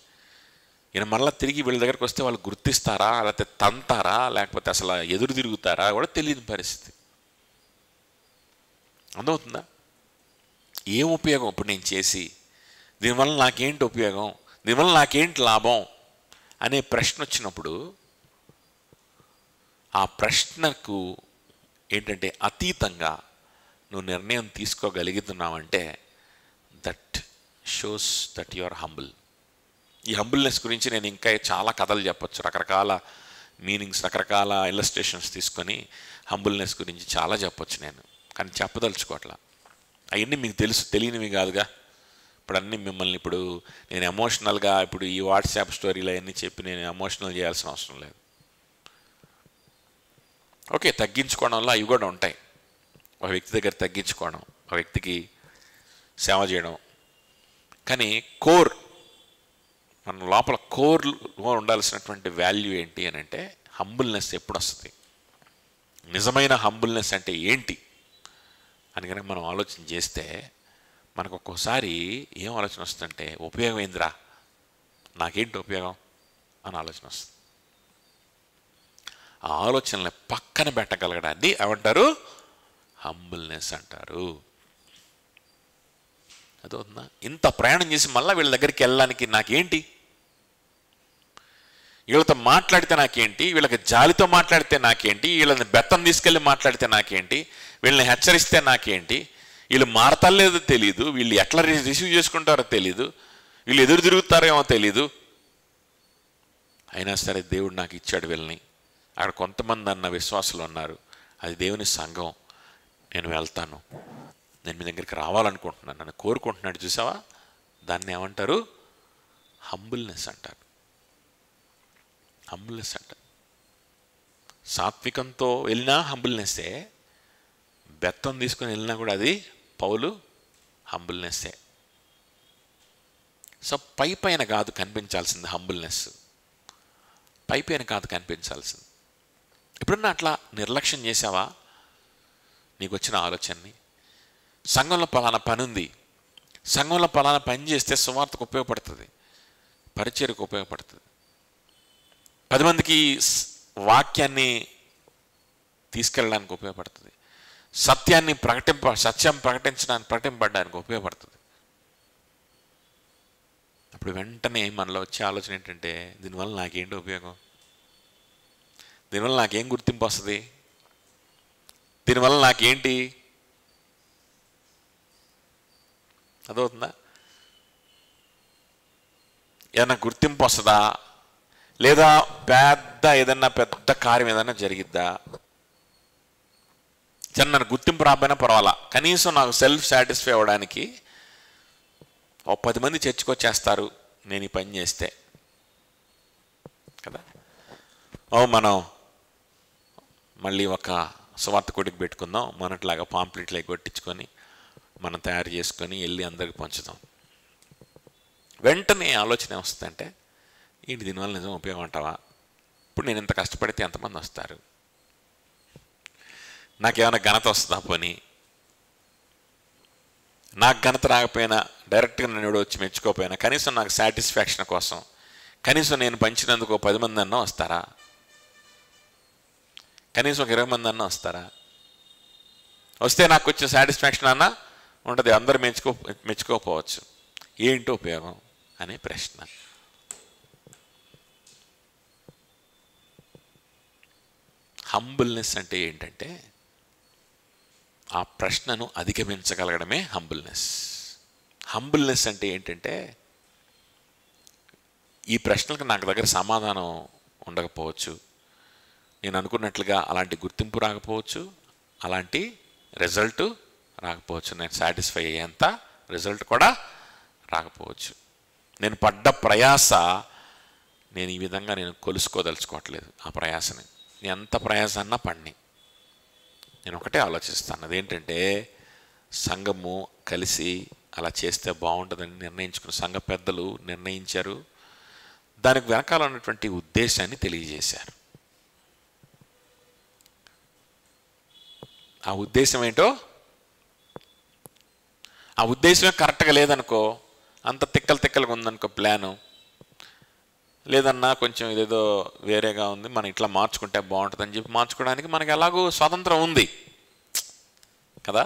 A: ఈయన మళ్ళీ తిరిగి వీళ్ళ దగ్గరకు వస్తే వాళ్ళు గుర్తిస్తారా, లేకపోతే తంతారా, లేకపోతే అసలు ఎదురు తిరుగుతారా కూడా తెలియని పరిస్థితి. అర్థమవుతుందా? ఏం ఉపయోగం ఇప్పుడు నేను చేసి? దీనివల్ల నాకేంటి ఉపయోగం? దీనివల్ల నాకేంటి లాభం అనే ప్రశ్న వచ్చినప్పుడు ఆ ప్రశ్నకు ఏంటంటే అతీతంగా నువ్వు నిర్ణయం తీసుకోగలుగుతున్నావంటే that shows that you are humble. ఈ హంబుల్నెస్ గురించి నేను ఇంకా చాలా కథలు చెప్పచ్చు, రకరకాల మీనింగ్స్, రకరకాల ఇల్లస్ట్రేషన్స్ తీసుకొని హంబుల్నెస్ గురించి చాలా చెప్పచ్చు నేను, కానీ చెప్పదలుచుకోవట్లా. అవన్నీ మీకు తెలియనివి కాదుగా. ఇప్పుడు అన్నీ మిమ్మల్ని ఇప్పుడు నేను ఎమోషనల్గా ఇప్పుడు ఈ వాట్సాప్ స్టోరీలు అవన్నీ చెప్పి నేను ఎమోషనల్ చేయాల్సిన అవసరం లేదు. ఓకే, తగ్గించుకోవడంలో అవి కూడా ఉంటాయి. ఒక వ్యక్తి దగ్గర తగ్గించుకోవడం, ఒక వ్యక్తికి సేవ చేయడం, కానీ కోర్, మన లోపల కోర్లో ఉండాల్సినటువంటి వాల్యూ ఏంటి అని అంటే హంబుల్నెస్ ఎప్పుడు వస్తుంది, నిజమైన హంబుల్నెస్ అంటే ఏంటి అని కనుక మనం ఆలోచన చేస్తే మనకు ఒక్కోసారి ఏం ఆలోచన వస్తుందంటే ఉపయోగం ఏందిరా, నాకేంటి ఉపయోగం అని ఆలోచన వస్తుంది. ఆ ఆలోచనల్ని పక్కన పెట్టగలగడాన్ని ఏమంటారు? హంబుల్నెస్ అంటారు. అదవుతుందా? ఇంత ప్రయాణం చేసి మళ్ళీ వీళ్ళ దగ్గరికి వెళ్ళడానికి నాకేంటి, వీళ్ళతో మాట్లాడితే నాకేంటి, వీళ్ళకి జాలితో మాట్లాడితే నాకేంటి, వీళ్ళని బెత్తం తీసుకెళ్ళి మాట్లాడితే నాకేంటి, వీళ్ళని హెచ్చరిస్తే నాకేంటి, వీళ్ళు మారతలేదో తెలీదు, వీళ్ళు ఎట్లా రిసీవ్ చేసుకుంటారో తెలీదు, వీళ్ళు ఎదురు తిరుగుతారేమో తెలీదు, అయినా సరే దేవుడు నాకు ఇచ్చాడు వీళ్ళని. అక్కడ కొంతమంది అన్న విశ్వాసులు ఉన్నారు, అది దేవుని సంఘం, నేను వెళ్తాను, నేను మీ దగ్గరికి రావాలనుకుంటున్నాను, నన్ను కోరుకుంటున్నాడు. చూసావా? దాన్ని ఏమంటారు? హంబుల్నెస్ అంటారు. హంబుల్నెస్ అంటారు. సాత్వికంతో వెళ్ళినా హంబుల్నెస్సే, బెత్తం తీసుకొని వెళ్ళినా కూడా అది పౌలు హంబుల్నెస్సే. సో పైన కాదు కనిపించాల్సింది హంబుల్నెస్, పైన కాదు కనిపించాల్సింది. ఎప్పుడన్నా అట్లా నిర్లక్ష్యం చేసావా నీకు వచ్చిన ఆలోచనని? సంఘంలో పలానా పని ఉంది, సంఘంలో పలానా పని చేస్తే సువార్తకు ఉపయోగపడుతుంది, పరిచర్యకు ఉపయోగపడుతుంది, 10 మందికి వాక్యాన్ని తీసుకెళ్ళడానికి ఉపయోగపడుతుంది, సత్యం ప్రకటింపబడడానికి ఉపయోగపడుతుంది. అప్పుడు వెంటనే మనలో వచ్చే ఆలోచన ఏంటంటే దీనివల్ల నాకేంటి ఉపయోగం, దీనివల్ల నాకేం గుర్తింపు వస్తుంది, దీనివల్ల నాకేంటి? అదవుతుందా? ఏదన్నా గుర్తింపు వస్తుందా, లేదా ఏదన్నా పెద్ద కార్యం ఏదన్నా జరిగిద్దా? చిన్న గుర్తింపు రాబోయినా పర్వాలా, కనీసం నాకు సెల్ఫ్ సాటిస్ఫై అవ్వడానికి 10 మంది చర్చకు వచ్చేస్తారు, నేను ఈ పని చేస్తే కదా. మనం మళ్ళీ ఒక స్వార్థ కొడుకు పెట్టుకుందాం, మనట్లాగా పాంప్లెట్లు కొట్టించుకొని మనం తయారు చేసుకొని వెళ్ళి అందరికి పంచుదాం. వెంటనే ఆలోచన వస్తుందంటే ఏంటి దీనివల్ల నిజం ఉపయోగం అంటావా? ఇప్పుడు నేను ఇంత కష్టపడితే ఎంతమంది వస్తారు? నాకేమైనా ఘనత వస్తుందా? పోనీ నాకు ఘనత రాకపోయినా, డైరెక్ట్గా నన్ను వచ్చి మెచ్చుకోకపోయినా, కనీసం నాకు సాటిస్ఫాక్షన్ కోసం కనీసం నేను పంచినందుకు 10 మంది అన్నా వస్తారా? కనీసం ఒక 20 మంది అన్నా వస్తారా? వస్తే నాకు వచ్చే సాటిస్ఫాక్షన్ అన్నా ఉంటుంది. అందరూ మెచ్చుకోకపోవచ్చు. ఏంటో ఉపయోగం అనే ప్రశ్న. హంబుల్నెస్ అంటే ఏంటంటే ఆ ప్రశ్నను అధిగమించగలగడమే హంబుల్నెస్. హంబుల్నెస్ అంటే ఏంటంటే ఈ ప్రశ్నలకు నాకు దగ్గర సమాధానం ఉండకపోవచ్చు, నేను అనుకున్నట్లుగా అలాంటి గుర్తింపు రాకపోవచ్చు, అలాంటి రిజల్ట్ రాకపోవచ్చు, నేను సాటిస్ఫై అయ్యేంత రిజల్ట్ కూడా రాకపోవచ్చు. నేను పడ్డ ప్రయాస నేను ఈ విధంగా నేను కొలుసుకోదలుచుకోవట్లేదు. ఆ ప్రయాసని ఎంత ప్రయాస అన్నా పడిని నేను ఒకటే ఆలోచిస్తాను, అదేంటంటే సంఘము కలిసి అలా చేస్తే బాగుంటుందని నిర్ణయించుకున్న సంఘ పెద్దలు నిర్ణయించారు. దానికి వెనకాల ఉన్నటువంటి ఉద్దేశాన్ని తెలియజేశారు. ఆ ఉద్దేశం ఏంటో, ఆ ఉద్దేశమే కరెక్ట్గా లేదనుకో, అంత తిక్కలుగా ఉందనుకో ప్లాను, లేదన్నా కొంచెం ఇదేదో వేరేగా ఉంది, మనం ఇట్లా మార్చుకుంటే బాగుంటుందని చెప్పి మార్చుకోవడానికి మనకి ఎలాగో స్వాతంత్రం ఉంది కదా.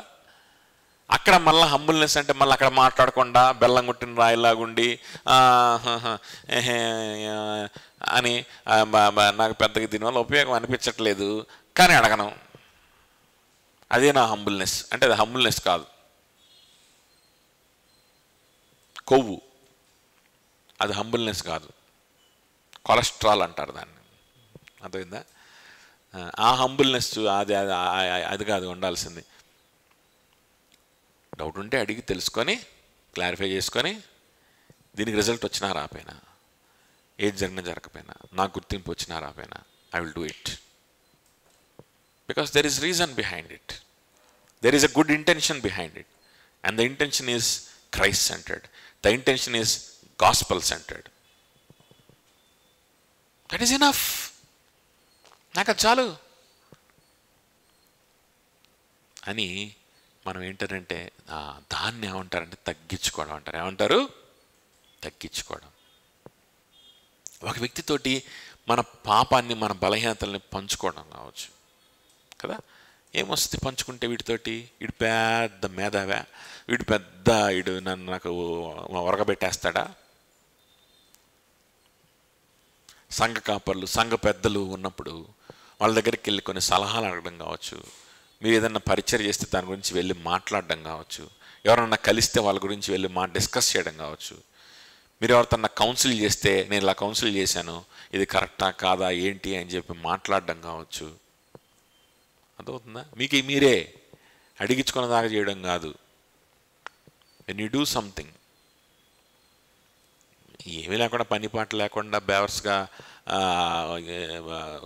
A: అక్కడ మళ్ళీ హంబుల్నెస్ అంటే మళ్ళీ అక్కడ మాట్లాడకుండా బెల్లం కొట్టిన రాయిలాగుండి అని నాకు పెద్దగా దీనివల్ల ఉపయోగం అనిపించట్లేదు కానీ అడగను, అదే నా హంబుల్నెస్ అంటే. అది హంబుల్నెస్ కాదు, కొవ్వు. అది హంబుల్నెస్ కాదు, కొలెస్ట్రాల్ అంటారు దాన్ని. అర్థమైందా? ఆ హంబుల్నెస్ అది కాదు ఉండాల్సింది. డౌట్ ఉంటే అడిగి తెలుసుకొని క్లారిఫై చేసుకొని దీనికి రిజల్ట్ వచ్చినా రాపోయినా, ఏది జరిగినా జరగకపోయినా, నాకు గుర్తింపు వచ్చినా రాపోయినా, I will do it because there is reason behind it. There is a good intention behind it and the intention is Christ centered. The intention is gospel centered. That is enough. నాకు అది చాలు అని మనం ఏంటంటే దాన్ని ఏమంటారంటే తగ్గించుకోవడం అంటారు. ఏమంటారు? తగ్గించుకోవడం. ఒక వ్యక్తితోటి మన పాపాన్ని, మన బలహీనతల్ని పంచుకోవడం కావచ్చు కదా. ఏమొస్తుంది పంచుకుంటే వీటితోటి? వీడు పెద్ద మేధావా, వీడు నాకు ఒరగబెట్టేస్తాడా? సంఘ కాపర్లు, సంఘ పెద్దలు ఉన్నప్పుడు వాళ్ళ దగ్గరికి వెళ్ళి కొన్ని సలహాలు అడగడం కావచ్చు, మీరు ఏదన్నా పరిచయం చేస్తే దాని గురించి వెళ్ళి మాట్లాడడం కావచ్చు, ఎవరన్నా కలిస్తే వాళ్ళ గురించి వెళ్ళి డిస్కస్ చేయడం కావచ్చు, మీరు ఎవరితోన్నా కౌన్సిల్ చేస్తే నేను ఇలా కౌన్సిల్ చేశాను, ఇది కరెక్టా కాదా ఏంటి అని చెప్పి మాట్లాడడం కావచ్చు. అదవుతుందా? మీకు మీరే అడిగించుకున్న దాకా చేయడం కాదు. వెన్ యూ డూ సంథింగ్, ఏమీ లేకుండా పని పాట లేకుండా బేవర్స్గా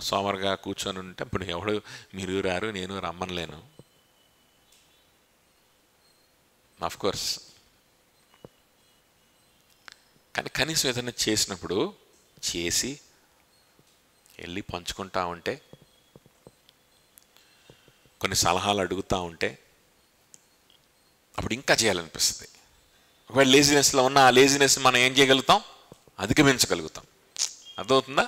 A: సోమరుగా కూర్చొని ఉంటే ఇప్పుడు ఎవడు మీరు రారు, నేను రమ్మనలేను. ఆఫ్కోర్స్. కానీ కనీసం ఏదైనా చేసినప్పుడు చేసి వెళ్ళి పంచుకుంటా ఉంటే, కొన్ని సలహాలు అడుగుతూ ఉంటే అప్పుడు ఇంకా చేయాలనిపిస్తుంది. ఒకవేళ లేజినెస్లో ఉన్న ఆ లేజినెస్ మనం ఏం చేయగలుగుతాం? అధిగమించగలుగుతాం. అర్థమవుతుందా?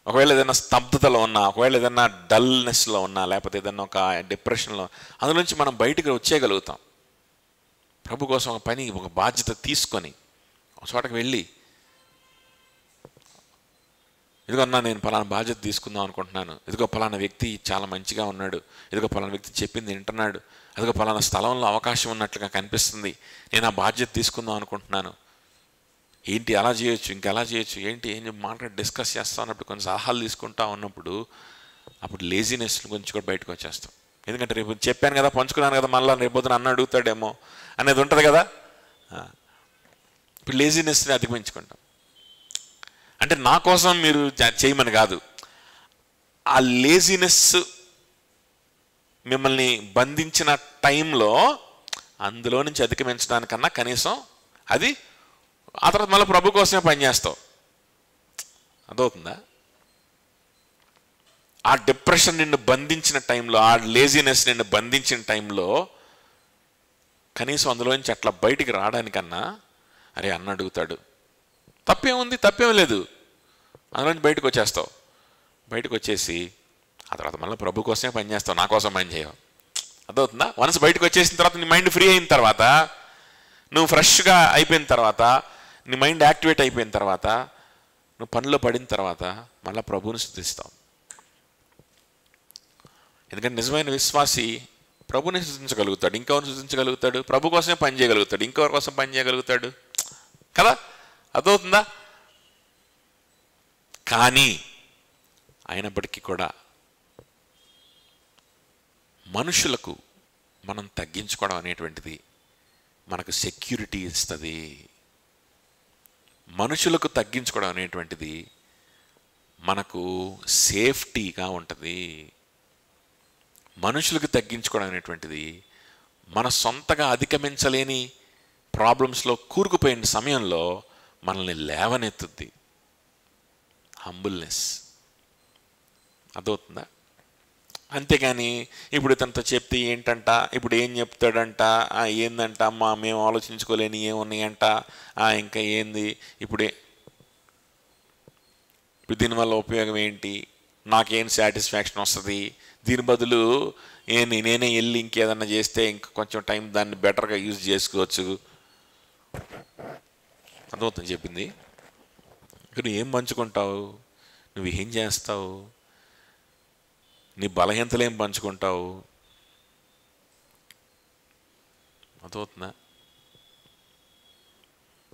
A: ఒకవేళ ఏదైనా స్తబ్దతలో ఉన్నా, ఒకవేళ ఏదైనా డల్నెస్లో ఉన్నా, లేకపోతే ఏదైనా ఒక డిప్రెషన్లో, అందులోంచి మనం బయటికి వచ్చేయగలుగుతాం. ప్రభు కోసం ఒక పని, ఒక బాధ్యత తీసుకొని ఒక చోటకి వెళ్ళి, ఇదిగో నేను పలానా బాధ్యత తీసుకుందాం అనుకుంటున్నాను, ఇదిగో పలానా వ్యక్తి చాలా మంచిగా ఉన్నాడు, ఇదిగో పలానా వ్యక్తి చెప్పింది వింటున్నాడు, అదిగో పలానా స్థలంలో అవకాశం ఉన్నట్లుగా కనిపిస్తుంది, నేను ఆ బాధ్యత తీసుకుందాం అనుకుంటున్నాను, ఏంటి అలా చేయొచ్చు, ఇంకా ఎలా చేయొచ్చు, ఏంటి ఏం మాట్లాడి డిస్కస్ చేస్తా ఉన్నప్పుడు, కొన్ని సలహాలు తీసుకుంటా ఉన్నప్పుడు అప్పుడు లేజినెస్ గురించి కూడా బయటకు వచ్చేస్తాం. ఎందుకంటే రేపు చెప్పాను కదా, పంచుకున్నాను కదా, మళ్ళీ రేపొద్దున అన్న అడుగుతాడేమో అనేది ఉంటుంది కదా. ఇప్పుడు లేజినెస్ని అధిగమించుకుంటాం. అంటే నా కోసం మీరు చేయమని కాదు, ఆ లేజినెస్ మిమ్మల్ని బంధించిన టైంలో అందులో నుంచి అధిగమించడానికన్నా కనీసం అది ఆ తర్వాత మళ్ళీ ప్రభు కోసమే పనిచేస్తావు. అదవుతుందా? ఆ డిప్రెషన్ నిన్ను బంధించిన టైంలో, ఆ లేజినెస్ నిన్ను బంధించిన టైంలో కనీసం అందులో నుంచి అట్లా బయటికి రావడానికన్నా, అరే అన్న అడుగుతాడు, తప్పేముంది, తప్పేం లేదు, అందులో నుంచి బయటకు వచ్చేస్తావు. బయటకు వచ్చేసి ఆ తర్వాత మళ్ళీ ప్రభు కోసమే పనిచేస్తావు, నా కోసం పని చేయవు. అదవుతుందా? వన్స్ బయటకు వచ్చేసిన తర్వాత నీ మైండ్ ఫ్రీ అయిన తర్వాత, నువ్వు ఫ్రెష్గా అయిపోయిన తర్వాత, నీ మైండ్ యాక్టివేట్ అయిపోయిన తర్వాత, నువ్వు పనిలో పడిన తర్వాత మళ్ళీ ప్రభువుని స్తుతిస్తావు. ఎందుకంటే నిజమైన విశ్వాసి ప్రభుని స్తుతించగలుగుతాడు, ఇంకెవరిని స్తుతించగలుగుతాడు? ప్రభు కోసమే పని చేయగలుగుతాడు, ఇంకెవరి కోసం పని చేయగలుగుతాడు కదా? అదవుతుందా? కానీ అయినప్పటికీ కూడా మనుషులకు మనం తగ్గించుకోవడం అనేటువంటిది మనకు సెక్యూరిటీ ఇస్తుంది. మనుషులకు తగ్గించుకోవడం అనేటువంటిది మనకు సేఫ్టీగా ఉంటుంది. మనుషులకు తగ్గించుకోవడం అనేటువంటిది మన సొంతగా అధిగమించలేని ప్రాబ్లమ్స్లో కూరుకుపోయిన సమయంలో మనల్ని లేవనెత్తుద్ది. హంబుల్నెస్. అదవుతుందా? అంతేగాని ఇప్పుడు ఇతనితో చెప్తే ఏంటంట, ఇప్పుడు ఏం చెప్తాడంట, ఏందంట అమ్మా మేము ఆలోచించుకోలేని ఏమున్నాయంట, ఇంకా ఏంది ఇప్పుడు దీనివల్ల ఉపయోగం ఏంటి, నాకేం సాటిస్ఫాక్షన్ వస్తుంది, దీని బదులు నేనే వెళ్ళి ఇంకేదన్నా చేస్తే ఇంక కొంచెం టైం దాన్ని బెటర్గా యూజ్ చేసుకోవచ్చు. అర్థమవుతుంది చెప్పింది. నువ్వు ఏం పంచుకుంటావు, నువ్వు ఏం చేస్తావు, నీ బలహీనతలు ఏం పంచుకుంటావు? అర్థమవుతుందా?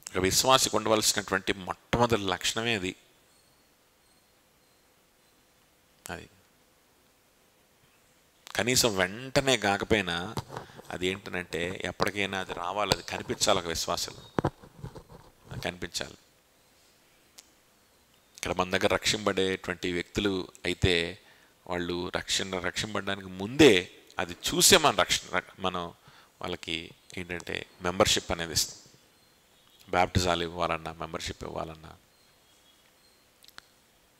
A: ఒక విశ్వాసికి ఉండవలసినటువంటి మొట్టమొదటి లక్షణమే అది. కనీసం వెంటనే కాకపోయినా అది ఏంటనంటే ఎప్పటికైనా అది రావాలి, అది కనిపించాలి. ఒక విశ్వాసులు అది కనిపించాలి. ఇక్కడ మన దగ్గర రక్షింపబడేటువంటి వ్యక్తులు అయితే వాళ్ళు రక్షింపబడడానికి ముందే అది చూసే మనం వాళ్ళకి ఏంటంటే మెంబర్షిప్ అనేది ఇస్తాం. బ్యాప్టిజాలు ఇవ్వాలన్నా, మెంబర్షిప్ ఇవ్వాలన్నా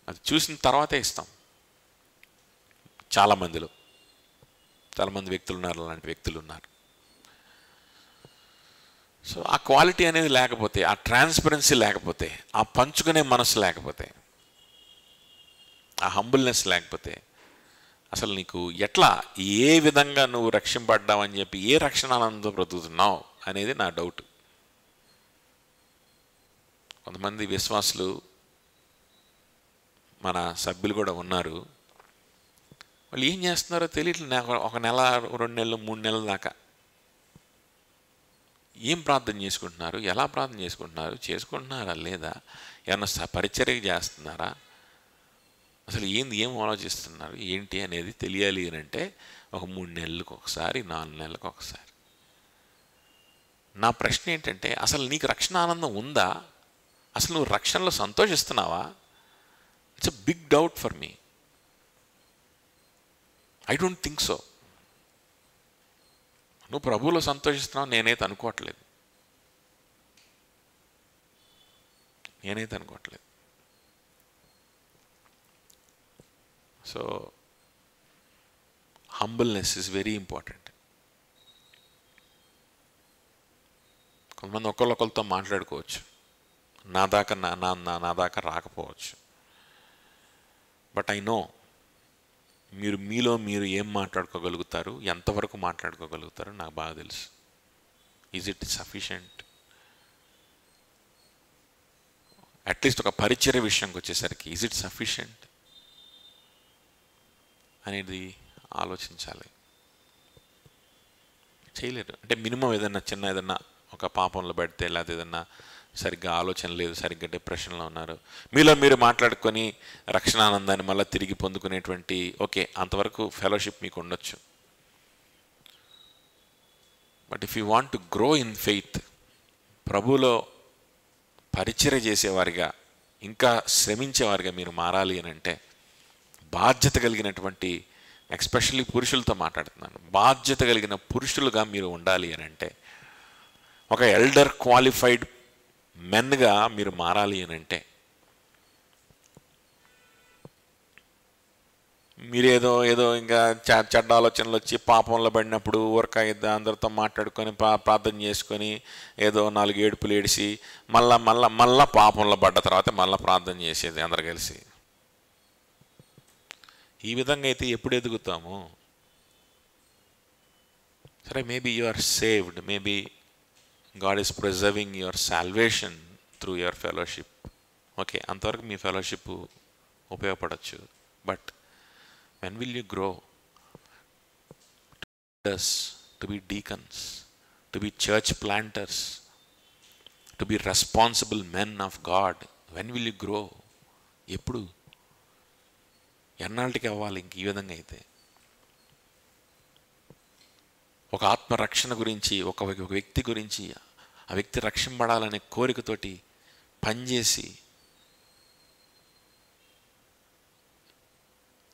A: అది చూసిన తర్వాతే ఇస్తాం. చాలామంది వ్యక్తులు ఉన్నారు, అలాంటి వ్యక్తులు ఉన్నారు. సో ఆ క్వాలిటీ అనేది లేకపోతే, ఆ ట్రాన్స్పరెన్సీ లేకపోతే, ఆ పంచుకునే మనసు లేకపోతే, ఆ హంబుల్నెస్ లేకపోతే అసలు నీకు ఎట్లా, ఏ విధంగా నువ్వు రక్షింపడ్డావని చెప్పి ఏ రక్షణ ఆనందంతో బ్రతుకుతున్నావు అనేది నా డౌట్. కొంతమంది విశ్వాసులు మన సభ్యులు కూడా ఉన్నారు, వాళ్ళు ఏం చేస్తున్నారో తెలియట్లేదు. ఒక నెల, 2 నెలలు, 3 నెలల దాకా ఏం ప్రార్థన చేసుకుంటున్నారు, ఎలా ప్రార్థన చేసుకుంటున్నారా లేదా, ఏమన్నా పరిచర్య చేస్తున్నారా, అసలు ఏం ఆలోచిస్తున్నారు ఏంటి అనేది తెలియాలి అని అంటే ఒక 3 నెలలకు ఒకసారి, 4 నెలలకు ఒకసారి. నా ప్రశ్న ఏంటంటే, అసలు నీకు రక్షణ ఆనందం ఉందా? అసలు నువ్వు రక్షణలో సంతోషిస్తున్నావా? It's a big doubt for me. I don't think so. నువ్వు ప్రభువులో సంతోషిస్తున్నావు నేనైతే అనుకోవట్లేదు. So humbleness is very important. కొంతమంది ఒకళ్ళొకరితో మాట్లాడుకోవచ్చు, నా దాకా రాకపోవచ్చు. బట్ ఐ నో మీరు ఏం మాట్లాడుకోగలుగుతారు, ఎంతవరకు మాట్లాడుకోగలుగుతారో నాకు బాగా తెలుసు. Is it sufficient? అట్లీస్ట్ ఒక పరిచర్య విషయంకి వచ్చేసరికి ఈజ్ ఇట్ సఫిషియంట్ అనేది ఆలోచించాలి. చేయలేరు అంటే మినిమం ఏదన్నా ఒక పాపంలో పడితే, లేకపోతే ఏదన్నా సరిగ్గా ఆలోచన లేదు, సరిగ్గా డిప్రెషన్లో ఉన్నారు, మీరు మాట్లాడుకొని రక్షణానందాన్ని మళ్ళీ తిరిగి పొందుకునేటువంటి ఓకే అంతవరకు ఫెలోషిప్ మీకు ఉండొచ్చు. But if you want to grow in faith, ప్రభువులో పరిచర్య చేసేవారిగా ఇంకా శ్రమించేవారుగా మీరు మారాలి అని అంటే, బాధ్యత కలిగినటువంటి, ఎస్పెషల్లీ పురుషులతో మాట్లాడుతున్నాను, బాధ్యత కలిగిన పురుషులుగా మీరు ఉండాలి అని అంటే, ఒక ఎల్డర్ క్వాలిఫైడ్ మెన్గా మీరు మారాలి అని అంటే, మీరేదో ఏదో ఇంకా చెడ్డ ఆలోచనలు వచ్చి పాపంలో పడినప్పుడు ఊరక అందరితో మాట్లాడుకొని ప్రార్థన చేసుకొని ఏదో 4 ఏడుపులు ఏడిసి మళ్ళా పాపంలో పడ్డ తర్వాత మళ్ళీ ప్రార్థన చేసేది అందరు కలిసి. ఈ విధంగా అయితే ఎప్పుడు ఎదుగుతాము? సరే, maybe you are saved, maybe God is preserving your salvation through your fellowship. Okay, అంతవరకు మీ ఫెలోషిప్ ఉపయోగపడవచ్చు. But when will you grow to be deacons, to be church planters, to be responsible men of God? When will you grow? ఎప్పుడు, ఎన్నాళ్ళకి అవ్వాలి ఇంక ఈ విధంగా అయితే? ఒక ఆత్మరక్షణ గురించి, ఒక వ్యక్తి గురించి, ఆ వ్యక్తి రక్షింపడాలనే కోరికతోటి పనిచేసి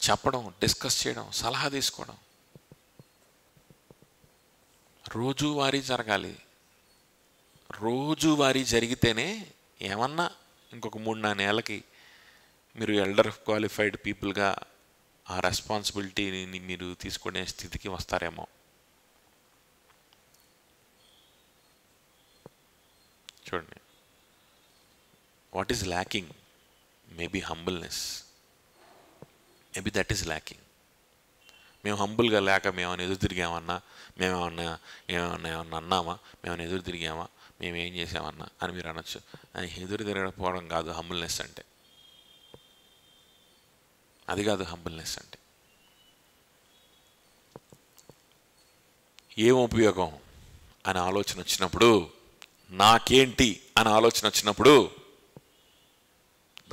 A: చెప్పడం, డిస్కస్ చేయడం, సలహా తీసుకోవడం రోజువారీ జరగాలి. రోజువారీ జరిగితేనే ఏమన్నా ఇంకొక 3-4 నెలలకి మీరు ఎల్డర్ క్వాలిఫైడ్ పీపుల్గా ఆ రెస్పాన్సిబిలిటీని మీరు తీసుకునే స్థితికి వస్తారేమో. చూడండి, what is lacking? Maybe humbleness. Maybe that is lacking. మేము హంబుల్గా లేక మేమేమైనా ఎదురు తిరిగామన్నా, ఏమన్నా అన్నామా, మేమన్నా ఎదురు తిరిగామా, మేమేం చేసామన్నా అని మీరు అనొచ్చు. అని ఎదురు తిరగకపోవడం కాదు హంబుల్నెస్ అంటే. అది కాదు హంబుల్నెస్ అంటే. ఏం ఉపయోగం అని ఆలోచన వచ్చినప్పుడు, నాకేంటి అని ఆలోచన వచ్చినప్పుడు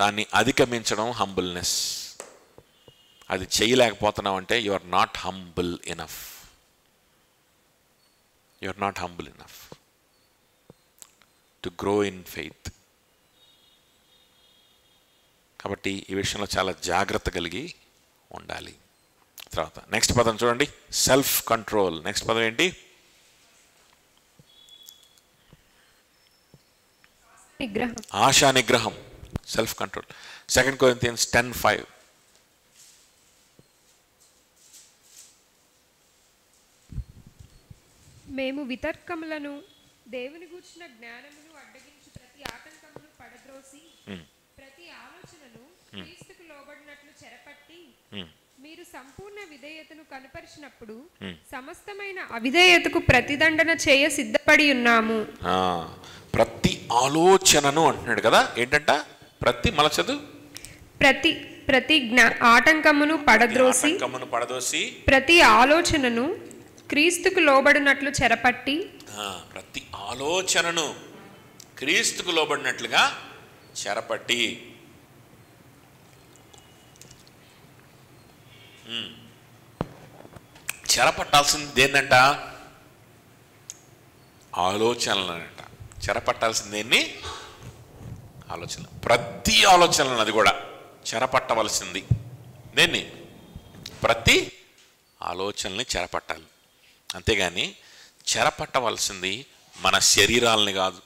A: దాన్ని అధిగమించడం హంబుల్నెస్. అది చేయలేకపోతున్నావు అంటే you are not humble enough. You are not humble enough to grow in faith. కాబట్టి ఈ విషయంలో చాలా జాగ్రత్త కలిగి ఉండాలి. తర్వాత నెక్స్ట్ పదం చూడండి, సెల్ఫ్ కంట్రోల్. నెక్స్ట్ పదం ఏంటి? ఆశా నిగ్రహం, సెల్ఫ్ కంట్రోల్. 2 Corinthians 10:5.
B: మేము వితర్కములను దేవుని గూర్చిన జ్ఞానమును అడ్డగించి ప్రతి ఆటంకమును పడద్రోసి ప్రతి ఆలోచనను క్రీస్తుకు లోబడినట్లు చెరపట్టి మీరు సంపూర్ణ విధేయతను కనపరిచినప్పుడు సమస్తమైన అవిధేయతకు ప్రతిదండన చేయ సిద్ధపడి ఉన్నాము.
A: ప్రతి ఆలోచనను అంటున్నాడు కదా, ఏంటంట? ప్రతి మలచదు
B: ప్రతి ఆటంకమును పడద్రోసి ప్రతి ఆలోచనను క్రీస్తుకు లోబడినట్లు చెరపట్టి.
A: ప్రతి ఆలోచనను క్రీస్తుకు లోబడినట్లుగా చెరపట్టి. చెరపట్టాల్సింది ఏంటంట? ఆలోచనలనంట. చెరపట్టాల్సింది ఏంటి? ఆలోచన. ప్రతి ఆలోచనలను, అది కూడా చెరపట్టవలసింది దేన్ని? ప్రతి ఆలోచనల్ని చెరపట్టాలి. అంతేగాని చెరపట్టవలసింది మన శరీరాలని కాదు.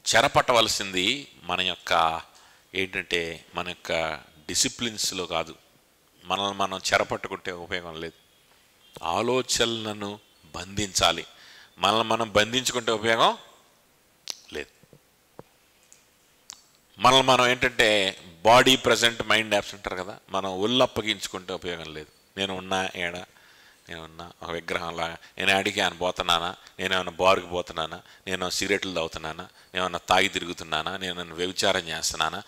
A: చెరపట్టవలసింది మన యొక్క ఏంటంటే మన యొక్క డిసిప్లిన్స్లో కాదు. మనల్ని మనం చెరపట్టుకుంటే ఉపయోగం లేదు. ఆలోచనలను బంధించాలి. మనల్ని మనం బంధించుకుంటే ఉపయోగం లేదు. మనల్ని మనం ఏంటంటే బాడీ ప్రజెంట్ మైండ్ యాబ్సెంట్ అంటారు కదా, మనం ఒళ్ళు అప్పగించుకుంటే ఉపయోగం లేదు. నేనున్నా ఒక విగ్రహంలాగా, నేను ఆడికి ఆయన పోతున్నానా, నేనేమన్నా బారుకు పోతున్నానా, నేను సిగరెట్లు తాగుతున్నానా, నేనేమన్నా తాగి తిరుగుతున్నానా, నేను వ్యభిచారం చేస్తున్నానా,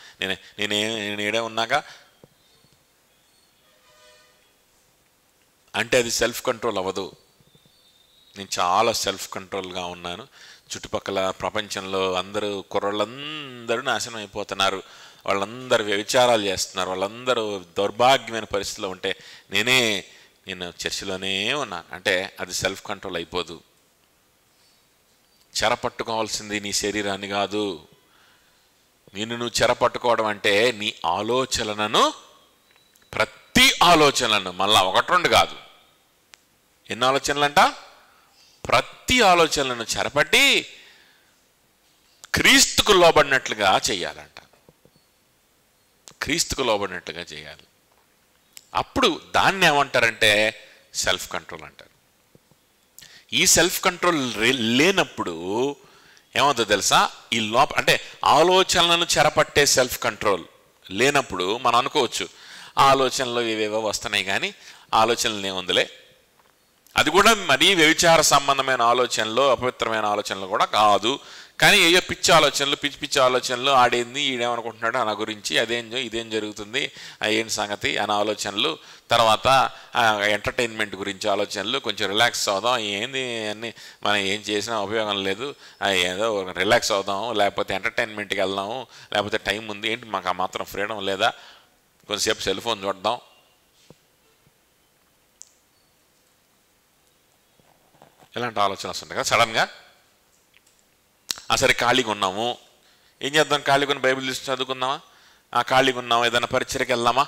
A: నేను ఏడే ఉన్నాక అంటే అది సెల్ఫ్ కంట్రోల్ అవ్వదు. నేను చాలా సెల్ఫ్ కంట్రోల్గా ఉన్నాను, చుట్టుపక్కల ప్రపంచంలో అందరూ కుర్రోళ్ళందరూ నాశనం అయిపోతున్నారు, వాళ్ళందరూ వ్యభిచారాలు చేస్తున్నారు, వాళ్ళందరూ దౌర్భాగ్యమైన పరిస్థితిలో ఉంటే నేను చర్చిలోనే ఉన్నాను అంటే అది సెల్ఫ్ కంట్రోల్ అయిపోదు. చెరపట్టుకోవాల్సింది నీ శరీరాన్ని కాదు, నిన్ను నువ్వు చెరపట్టుకోవడం అంటే నీ ఆలోచనలను, ప్రతి ఆలోచనలను, మళ్ళా 1-2 కాదు, ఎన్ని ఆలోచనలంట, ప్రతి ఆలోచనలను చెరపట్టి క్రీస్తుకు లోబడినట్లుగా చేయాలంట. క్రీస్తుకు లోబడినట్లుగా చేయాలి. అప్పుడు దాన్ని ఏమంటారంటే సెల్ఫ్ కంట్రోల్ అంటారు. ఈ సెల్ఫ్ కంట్రోల్ లేనప్పుడు ఏమవుతుందో తెలుసా, ఈ అంటే ఆలోచనలను చెరపట్టే సెల్ఫ్ కంట్రోల్ లేనప్పుడు మనం అనుకోవచ్చు ఆలోచనలు ఏవేవో వస్తున్నాయి కానీ ఆలోచనలు ఏముందిలే, అది కూడా మరీ వ్యభిచార సంబంధమైన ఆలోచనలు, అపవిత్రమైన ఆలోచనలు కూడా కాదు, కానీ ఏయో పిచ్చి ఆలోచనలు, పిచ్చి ఆలోచనలు, ఆడేంది ఈడేమనుకుంటున్నాడు నా గురించి, ఇదేం జరుగుతుంది, ఏంటి సంగతి అని ఆలోచనలు, తర్వాత ఎంటర్టైన్మెంట్ గురించి ఆలోచనలు, కొంచెం రిలాక్స్ అవుదాం, ఏంది అన్నీ మనం ఏం చేసినా ఉపయోగం లేదు, ఏదో రిలాక్స్ అవుదాం, లేకపోతే ఎంటర్టైన్మెంట్కి వెళ్దాము, లేకపోతే టైం ఉంది, ఏంటి మాకు ఆ మాత్రం ఫ్రీడమ్ లేదా, కొంచెంసేపు సెల్ ఫోన్ చూద్దాం, ఇలాంటి ఆలోచన వస్తుంటాయి కదా సడన్గా. సరే ఖాళీగా ఉన్నాము, ఏం చేద్దాం, ఖాళీగా ఉన్న బైబిల్ తీసుకుని చదువుకుందామా, ఖాళీగా ఉన్నాము, ఏదైనా పరిచయకి వెళ్దామా,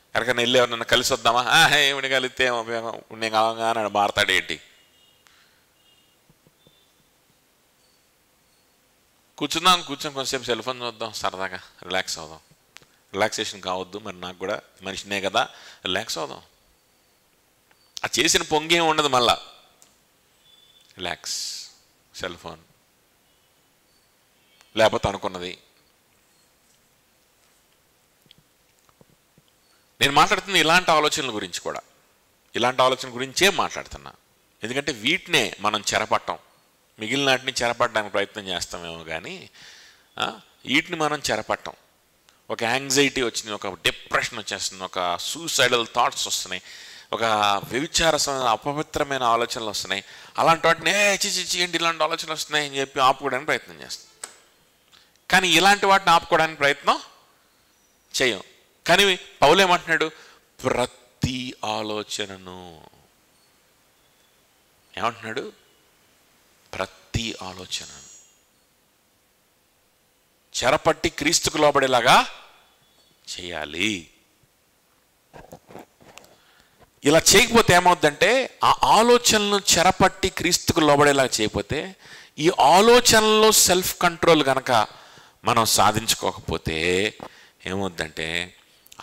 A: ఎక్కడికైనా వెళ్ళి ఎవరినైనా కలిసి వద్దామా, ఏమిటి కలిస్తే ఏం ఉపయోగం, నేను కావగానే మారతాడు ఏంటి, కూర్చుని కొంచెంసేపు సెల్ ఫోన్ చూద్దాం, సరదాగా రిలాక్స్ అవుదాం. రిలాక్సేషన్ కావద్దు మరి, నాకు కూడా మనిషినే కదా, రిలాక్స్ అవుదాం. ఆ చేసిన పొంగేం ఉండదు, మళ్ళా రిలాక్స్, సెల్ ఫోన్, లేకపోతే అనుకున్నది. నేను మాట్లాడుతుంది ఇలాంటి ఆలోచనల గురించి కూడా, ఇలాంటి ఆలోచన గురించే మాట్లాడుతున్నా. ఎందుకంటే వీటినే మనం చెరపట్టం, మిగిలిన వాటిని చెరపట్టడానికి ప్రయత్నం చేస్తామేమో కానీ వీటిని మనం చెరపట్టం. ఒక యాంగ్జైటీ వచ్చింది, ఒక డిప్రెషన్ వచ్చేస్తుంది, ఒక సూసైడల్ థాట్స్ వస్తున్నాయి, ఒక వ్యభిచార అపవిత్రమైన ఆలోచనలు వస్తున్నాయి. అలాంటి వాటిని చిచి ఏంటి ఇలాంటి ఆలోచనలు వస్తున్నాయి అని చెప్పి ఆపుకోవడానికి ప్రయత్నం చేస్తాం. కానీ ఇలాంటి వాటిని ఆపుకోవడానికి ప్రయత్నం చేయం. కానీ పౌలు ఏమంటున్నాడు, ప్రతి ఆలోచనను ఏమంటున్నాడు, ప్రతి ఆలోచనను చెరపట్టి క్రీస్తుకు లోబడేలాగా చేయాలి. ఇలా చేయకపోతే ఏమవుద్దంటే, ఆ ఆలోచనలను చెరపట్టి క్రీస్తుకు లోబడేలాగా చేయకపోతే, ఈ ఆలోచనలో సెల్ఫ్ కంట్రోల్ కనుక మనం సాధించుకోకపోతే ఏమవుద్దంటే,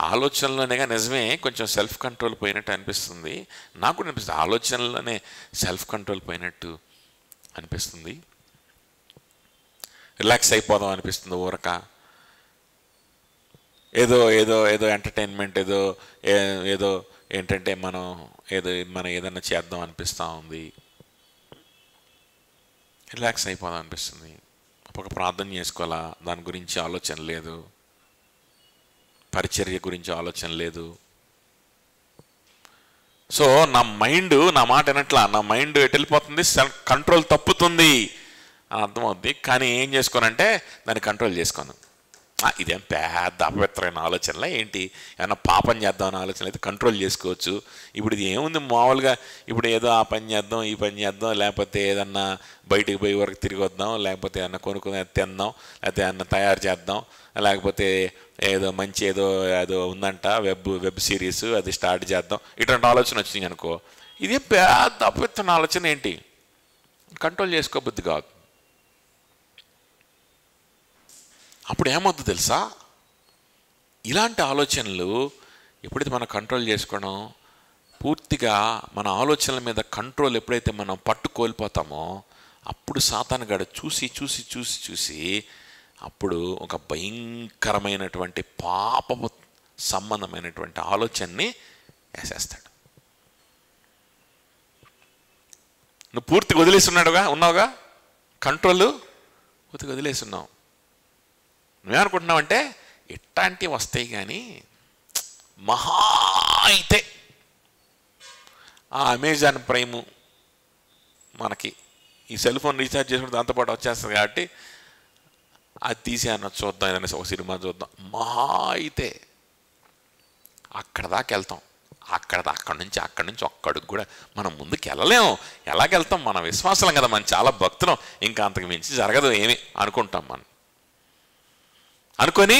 A: ఆలోచనలోనేగా నిజమే కొంచెం సెల్ఫ్ కంట్రోల్ పోయినట్టు అనిపిస్తుంది, నాకు కూడా అనిపిస్తుంది, ఆలోచనలోనే సెల్ఫ్ కంట్రోల్ పోయినట్టు అనిపిస్తుంది, రిలాక్స్ అయిపోదాం అనిపిస్తుంది, ఊరక ఏదో ఎంటర్టైన్మెంట్, ఏదో ఏంటంటే మనం ఏదైనా చేద్దాం అనిపిస్తూ ఉంది, రిలాక్స్ అయిపోదాం అనిపిస్తుంది. ఒక ప్రార్థన చేసుకోవాలా, దాని గురించి ఆలోచన లేదు, పరిచర్య గురించి ఆలోచన లేదు. సో నా మాట వినట్లా, నా మైండ్ ఎటు వెళ్ళిపోతుంది, కంట్రోల్ తప్పుతుంది అని అర్థమవుద్ది. కానీ ఏం చేసుకోనంటే దాన్ని కంట్రోల్ చేసుకోను. ఇదేం పెద్ద అపవిత్రమైన ఆలోచనలా ఏంటి, ఏమన్నా పాపం చేద్దాం అనే ఆలోచన అయితే కంట్రోల్ చేసుకోవచ్చు. ఇప్పుడు ఇది ఏముంది, మామూలుగా ఇప్పుడు ఏదో ఆ పని చేద్దాం, ఈ పని చేద్దాం, లేకపోతే ఏదన్నా బయటికి పోయి వరకు తిరిగి వద్దాం, లేకపోతే ఏమన్నా కొనుక్కుని తిందాం, లేకపోతే ఏమన్నా తయారు చేద్దాం, లేకపోతే ఏదో ఉందంట వెబ్ సిరీస్ అది స్టార్ట్ చేద్దాం, ఇటువంటి ఆలోచన వచ్చింది అనుకో, ఇది పెద్ద అపవిత్రమైన ఆలోచన ఏంటి, కంట్రోల్ చేసుకోబుద్ధి కాదు. అప్పుడు ఏమవుతుంది తెలుసా, ఇలాంటి ఆలోచనలు ఎప్పుడైతే మనం కంట్రోల్ చేసుకోవడం, పూర్తిగా మన ఆలోచనల మీద కంట్రోల్ ఎప్పుడైతే మనం కోల్పోతామో, అప్పుడు సాతానుగాడు చూసి అప్పుడు ఒక భయంకరమైనటువంటి పాపపు సంబంధమైనటువంటి ఆలోచనని వేసేస్తాడు. నువ్వు పూర్తిగా వదిలేసి ఉన్నావుగా, కంట్రోల్ పూర్తిగా వదిలేసి ఉన్నావు. నువ్వేమనుకుంటున్నావంటే ఇట్లాంటివి వస్తాయి, కానీ మహా అయితే ఆ అమెజాన్ ప్రైము మనకి ఈ సెల్ ఫోన్ రీఛార్జ్ చేసుకుంటే దాంతోపాటు వచ్చేస్తుంది కాబట్టి అది తీసి అన్న చూద్దాం, ఏదైనా ఒక సినిమా చూద్దాం, మహా అయితే అక్కడ దాకా వెళ్తాం. అక్కడి నుంచి ఒక్కడికి కూడా మనం ముందుకు వెళ్ళలేము. ఎలాగెళ్తాం, మన విశ్వాసం కదా, మనం చాలా భక్తులం, ఇంకా అంతకు మించి జరగదు ఏమి అనుకుంటాం మనం. అనుకొని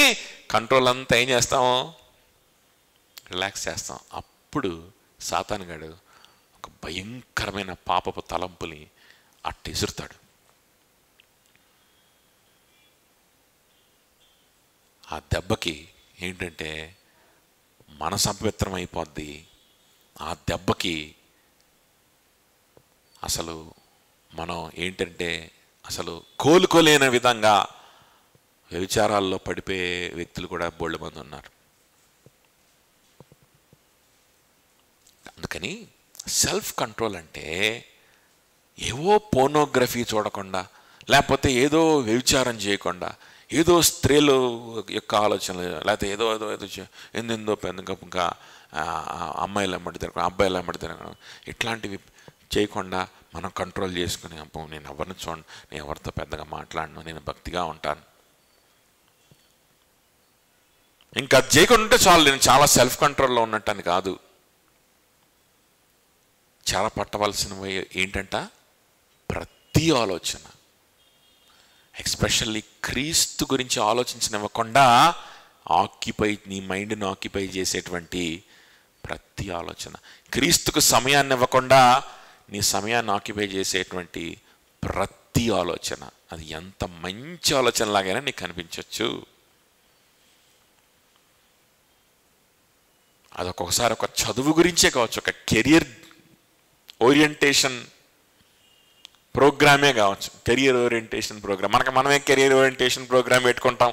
A: కంట్రోల్ అంతా ఏం చేస్తాము, రిలాక్స్ చేస్తాం. అప్పుడు సాతానుగాడు ఒక భయంకరమైన పాపపు తలంపుని అట్టు విసురుతాడు. ఆ దెబ్బకి ఏంటంటే మనసు అపవిత్రం అయిపోద్ది. ఆ దెబ్బకి అసలు మనం ఏంటంటే అసలు కోలుకోలేని విధంగా వ్యభిచారాల్లో పడిపోయే వ్యక్తులు కూడా బోల్డ్ మంది ఉన్నారు. అందుకని సెల్ఫ్ కంట్రోల్ అంటే ఏవో పోర్నోగ్రఫీ చూడకుండా, లేకపోతే ఏదో వ్యభిచారం చేయకుండా, ఏదో స్త్రీలు యొక్క ఆలోచనలు, లేకపోతే ఏదో ఏదో ఏదో ఎందెందో ఇంకా అమ్మాయిలు అమ్మడి తిరగడం, అబ్బాయిలు అమ్మడి తిరగడం, ఇట్లాంటివి చేయకుండా మనం కంట్రోల్ చేసుకుని, అబ్బో నేను ఎవరిని చూడండి, నేను ఎవరితో పెద్దగా మాట్లాడను, నేను భక్తిగా ఉంటాను, ఇంకా అది చేయకుండా ఉంటే చాలు, నేను చాలా సెల్ఫ్ కంట్రోల్లో ఉన్నట్టు అని కాదు. చాలా పట్టవలసినవి ఏంటంట, ప్రతి ఆలోచన, ఎస్పెషల్లీ క్రీస్తు గురించి ఆలోచించనివ్వకుండా నీ మైండ్ని ఆక్యుపై చేసేటువంటి ప్రతి ఆలోచన, క్రీస్తుకు సమయాన్ని ఇవ్వకుండా నీ సమయాన్ని ఆక్యుపై చేసేటువంటి ప్రతి ఆలోచన, అది ఎంత మంచి ఆలోచనలాగైనా నీకు కనిపించవచ్చు. అదొకసారి ఒక చదువు గురించే కావచ్చు, ఒక కెరియర్ ఓరియంటేషన్ ప్రోగ్రామే కావచ్చు, కెరియర్ ఓరియంటేషన్ ప్రోగ్రామ్. మనమే కెరియర్ ఓరియంటేషన్ ప్రోగ్రామ్ పెట్టుకుంటాం,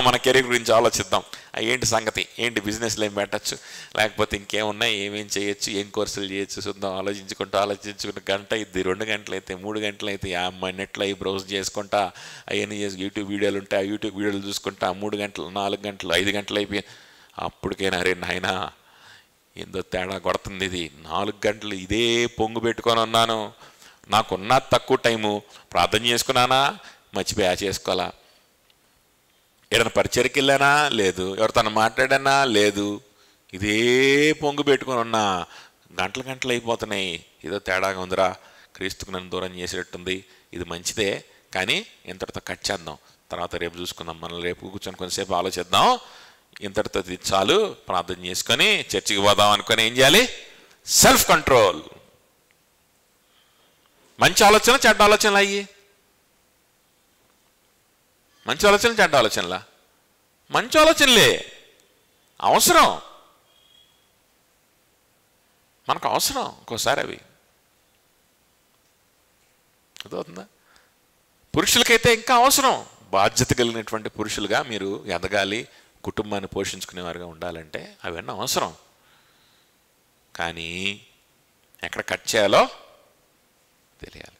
A: మన కెరీర్ గురించి ఆలోచిద్దాం, ఏంటి సంగతి, ఏంటి బిజినెస్లో ఏం పెట్టచ్చు, లేకపోతే ఇంకేమున్నాయి, ఏమేం చేయొచ్చు, ఏం కోర్సులు చేయొచ్చు చూద్దాం, ఆలోచించుకుంటూ గంట ఇది, 2 గంటలు అయితే, 3 గంటలు అయితే, నెట్లో అవి బ్రౌజ్ చేసుకుంటా, అవన్నీ చేసి యూట్యూబ్ వీడియోలు ఉంటాయి, ఆ యూట్యూబ్ వీడియోలు చూసుకుంటా 3 గంటలు, 4 గంటలు, 5 గంటలు అయిపోయి అప్పటికైనా అరే నాయనా ఏందో తేడా కొడుతుంది, ఇది 4 గంటలు ఇదే పొంగు పెట్టుకొని ఉన్నాను, నాకున్న తక్కువ టైము, ప్రార్థన చేసుకున్నానా, మర్చిపోయా చేసుకోవాలా, ఏదైనా పరిచయకి వెళ్ళానా లేదు, ఎవరితో మాట్లాడానా లేదు, ఇదే పొంగు పెట్టుకొని ఉన్నా, గంటలు అయిపోతున్నాయి, ఏదో తేడాగా ఉందిరా, క్రీస్తుకు నన్ను దూరం చేసేటట్టుంది, ఇది మంచిదే కానీ ఇంతటితో కట్ చేద్దాం, తర్వాత రేపు చూసుకుందాం, మనం రేపు కూర్చొని కొంతసేపు ఆలోచిద్దాం, ఇంతటితో చాలు, ప్రార్థన చేసుకొని చర్చికి పోదాం అనుకొని ఏం చేయాలి, సెల్ఫ్ కంట్రోల్. మంచి ఆలోచన చెడ్డ ఆలోచనలు అయ్యి, మంచి ఆలోచనలు చెడ్డ ఆలోచనలా, మంచి ఆలోచనలే అవసరం, మనకు అవసరం ఒక్కోసారి అవి, అర్థమవుతుందా? పురుషులకైతే ఇంకా అవసరం, బాధ్యత కలిగినటువంటి పురుషులుగా మీరు ఎదగాలి, కుటుంబాన్ని పోషించుకునేవారుగా ఉండాలంటే అవన్నీ అవసరం. కానీ ఎక్కడ కట్ చేయాలో తెలియాలి,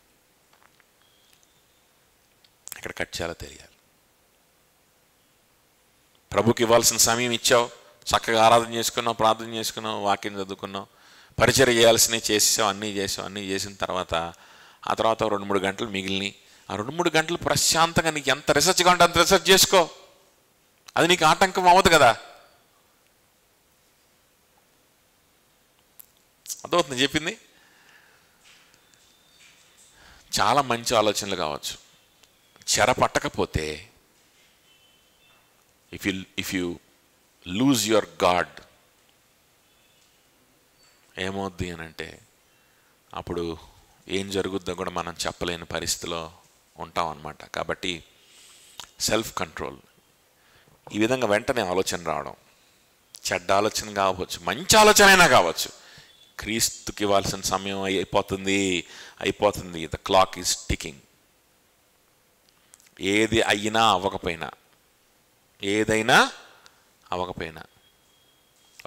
A: ఎక్కడ కట్ చేయాలో తెలియాలి. ప్రభుకి ఇవ్వాల్సిన సమయం ఇచ్చావు, చక్కగా ఆరాధన చేసుకున్నావు, ప్రార్థన చేసుకున్నావు, వాక్యం చదువుకున్నావు, పరిచయం చేయాల్సినవి చేసావు, అన్నీ చేసిన తర్వాత ఆ తర్వాత 2-3 గంటలు మిగిలినాయి. ఆ 2-3 గంటలు ప్రశాంతంగా నీకు ఎంత రీసెర్చ్ కావాలంటే అంత రీసెర్చ్ చేసుకో, అది నీకు ఆటంకం అవ్వదు కదా. అర్థమవుతుంది చెప్పింది? చాలా మంచి ఆలోచనలు కావచ్చు, చెర పట్టకపోతే if you lose your God ఏమవుద్ది అని అంటే అప్పుడు ఏం జరుగుద్దో కూడా మనం చెప్పలేని పరిస్థితిలో ఉంటాం అన్నమాట. కాబట్టి సెల్ఫ్ కంట్రోల్, ఈ విధంగా వెంటనే ఆలోచన రావడం, చెడ్డ ఆలోచన కావచ్చు, మంచి ఆలోచన అయినా కావచ్చు, క్రీస్తుకి ఇవ్వాల్సిన సమయం అయిపోతుంది, ద క్లాక్ ఈజ్ టికింగ్. ఏదైనా అవ్వకపోయినా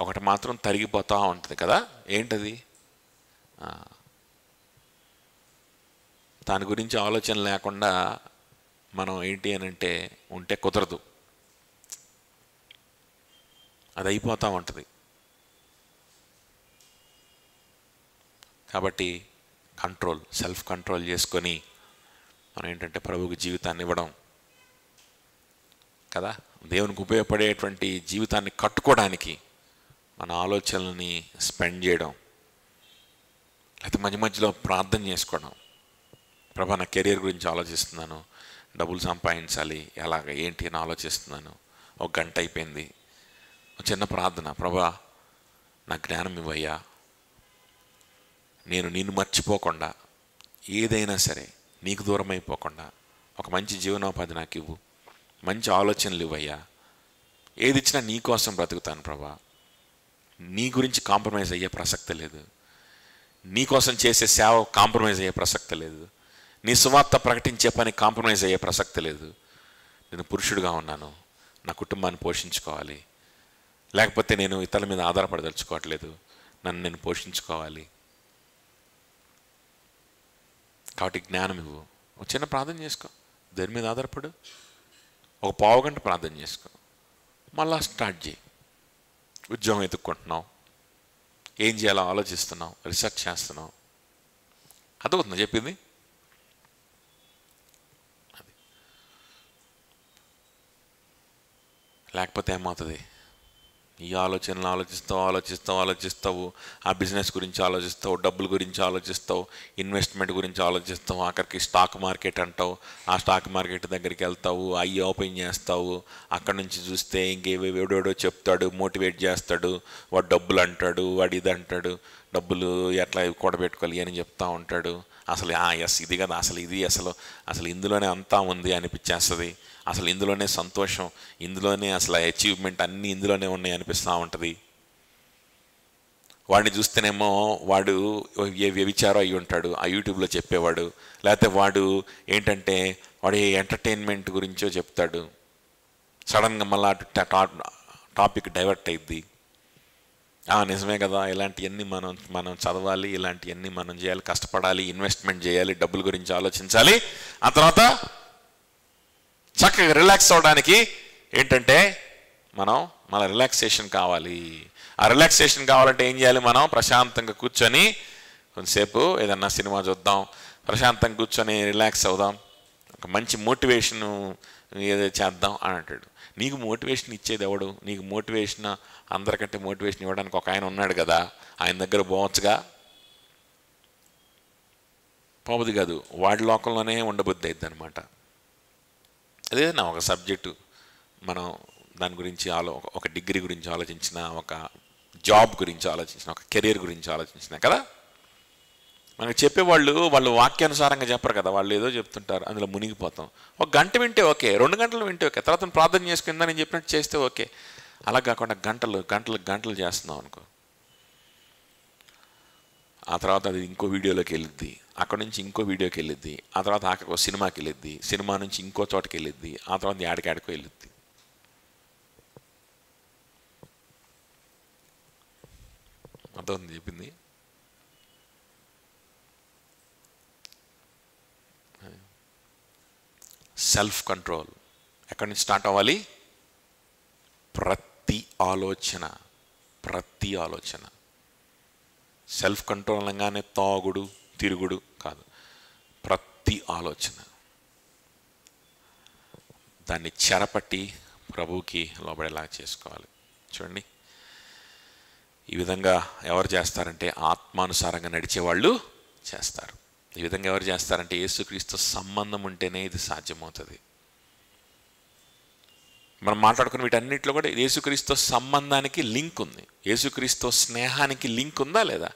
A: ఒకటి మాత్రం తరిగిపోతూ ఉంటుంది కదా, ఏంటది? దాని గురించి ఆలోచన లేకుండా మనం ఏంటి అని అంటే ఉంటే కుదరదు, అది అయిపోతూ ఉంటుంది. కాబట్టి సెల్ఫ్ కంట్రోల్ చేసుకొని మనం ఏంటంటే ప్రభువుకి జీవితాన్ని ఇవ్వడం కదా, దేవునికి ఉపయోగపడేటువంటి జీవితాన్ని కట్టుకోవడానికి మన ఆలోచనల్ని స్పెండ్ చేయడం, లేకపోతే మధ్య మధ్యలో ప్రార్థన చేసుకోవడం. ప్రభా నా కెరీర్ గురించి ఆలోచిస్తున్నాను, డబ్బులు సంపాదించాలి, ఎలాగ ఏంటి అని ఆలోచిస్తున్నాను, ఒక గంట అయిపోయింది, ఒక చిన్న ప్రార్థన, ప్రభా నా జ్ఞానం ఇవ్వయ్యా, నేను నిన్ను మర్చిపోకుండా ఏదైనా సరే నీకు దూరం అయిపోకుండా ఒక మంచి జీవనోపాధి నాకు ఇవ్వు, మంచి ఆలోచనలు ఇవ్వయ్యా, ఏది ఇచ్చినా నీ కోసం బ్రతుకుతాను ప్రభా, నీ గురించి కాంప్రమైజ్ అయ్యే ప్రసక్తి లేదు, నీ కోసం చేసే సేవ కాంప్రమైజ్ అయ్యే ప్రసక్తి లేదు, నీ సువార్త ప్రకటించే పని కాంప్రమైజ్ అయ్యే ప్రసక్తి లేదు. నేను పురుషుడిగా ఉన్నాను, నా కుటుంబాన్ని పోషించుకోవాలి, లేకపోతే నేను ఇతరుల మీద ఆధారపడదలుచుకోవట్లేదు, నన్ను నేను పోషించుకోవాలి. కాబట్టి జ్ఞానం ఇవ్వు. ఒక చిన్న ప్రార్థన చేసుకో, దేని మీద ఆధారపడు, ఒక పావుగంట ప్రార్థన చేసుకో, మళ్ళా స్టార్ట్ చేయి. ఉద్యోగం ఎత్తుక్కుంటున్నావు, ఏం చేయాలో ఆలోచిస్తున్నావు, రీసెర్చ్ చేస్తున్నావు, అర్థమవుతుందా చెప్పింది? అది లేకపోతే ఏమవుతుంది, ఈ ఆలోచనలు ఆలోచిస్తావు, ఆ బిజినెస్ గురించి ఆలోచిస్తావు, డబ్బుల గురించి ఆలోచిస్తావు, ఇన్వెస్ట్మెంట్ గురించి ఆలోచిస్తావు, ఆఖరికి స్టాక్ మార్కెట్ అంటావు, ఆ స్టాక్ మార్కెట్ దగ్గరికి వెళ్తావు, అవి ఓపెన్ చేస్తావు, అక్కడ నుంచి చూస్తే ఇంకేవేడో చెప్తాడు, మోటివేట్ చేస్తాడు, వాడు డబ్బులు అంటాడు, వాడు ఇది అంటాడు, డబ్బులు ఎట్లా కూడబెట్టుకోవాలి అని చెప్తా ఉంటాడు. అసలు ఎస్ ఇది కదా, అసలు ఇందులోనే అంతా ఉంది అనిపించేస్తుంది, అసలు ఇందులోనే సంతోషం, ఇందులోనే అసలు అచీవ్మెంట్ అన్నీ ఇందులోనే ఉన్నాయి అనిపిస్తూ ఉంటుంది. వాడిని చూస్తేనేమో వాడు ఏ వ్యభిచారం అయి ఉంటాడు, ఆ యూట్యూబ్లో చెప్పేవాడు, లేకపోతే వాడు ఏంటంటే వాడు ఏ ఎంటర్టైన్మెంట్ గురించో చెప్తాడు, సడన్గా మళ్ళీ టాపిక్ డైవర్ట్ అయ్యిద్ది. నిజమే కదా, ఇలాంటివన్నీ మనం చదవాలి, ఇలాంటివన్నీ మనం చేయాలి, కష్టపడాలి, ఇన్వెస్ట్మెంట్ చేయాలి, డబ్బుల గురించి ఆలోచించాలి. ఆ తర్వాత చక్కగా రిలాక్స్ అవ్వడానికి ఏంటంటే మన రిలాక్సేషన్ కావాలి. ఆ రిలాక్సేషన్ కావాలంటే ఏం చేయాలి, మనం ప్రశాంతంగా కూర్చొని కొంతసేపు ఏదన్నా సినిమా చూద్దాం, ప్రశాంతంగా కూర్చొని రిలాక్స్ అవుదాం, ఒక మంచి మోటివేషన్ ఏదో చేద్దాం అని అంటాడు. నీకు మోటివేషన్ ఇచ్చేది ఎవడు? నీకు మోటివేషన్, అందరికంటే మోటివేషన్ ఇవ్వడానికి ఒక ఆయన ఉన్నాడు కదా, ఆయన దగ్గర పోవచ్చుగా. పోబుద్ది కాదు, వాడి లోకంలోనే ఉండబుద్ధి అవుద్ది అనమాట. అదే నా ఒక సబ్జెక్టు మనం దాని గురించి ఒక డిగ్రీ గురించి ఆలోచించిన, ఒక జాబ్ గురించి ఆలోచించిన, ఒక కెరీర్ గురించి ఆలోచించిన కదా, మనకు చెప్పేవాళ్ళు వాక్యానుసారంగా చెప్పరు కదా, వాళ్ళు ఏదో చెప్తుంటారు, అందులో మునిగిపోతాం. ఒక గంట వింటే ఓకే, 2 గంటలు వింటే ఓకే, తర్వాత ప్రార్థన చేసుకుందా నేను చెప్పినట్టు చేస్తే ఓకే. అలా కాకుండా గంటలు చేస్తున్నాం అనుకో, ఆ తర్వాత అది ఇంకో వీడియోలోకి వెళ్ళిద్ది, అక్కడ నుంచి ఇంకో వీడియోకి వెళ్ళిద్ది, ఆ తర్వాత ఆఖరికి ఒక సినిమాకి వెళ్ళిద్ది, సినిమా నుంచి ఇంకో చోటకి వెళ్ళిద్ది, ఆ తర్వాత ఏడికాడికో వెళ్ళిద్ది. అర్థం చెప్పింది? సెల్ఫ్ కంట్రోల్ ఎక్కడి నుంచి స్టార్ట్ అవ్వాలి? ప్రతి ఆలోచన. సెల్ఫ్ కంట్రోల్ అనగానే తాగుడు తిరుగుడు కాదు, ప్రతి ఆలోచన దాన్ని చెరపట్టి ప్రభువుకి లోబడేలా చేసుకోవాలి. చూడండి, ఈ విధంగా ఎవరు చేస్తారంటే ఆత్మానుసారంగా నడిచేవాళ్ళు చేస్తారు. ఈ విధంగా ఎవరు చేస్తారంటే యేసుక్రీస్తు సంబంధం ఉంటేనే ఇది సాధ్యమవుతుంది. మనం మాట్లాడుకున్న వీటన్నిటిలో కూడా యేసుక్రీస్తు సంబంధానికి లింక్ ఉంది, యేసుక్రీస్తు స్నేహానికి లింక్ ఉందా లేదా?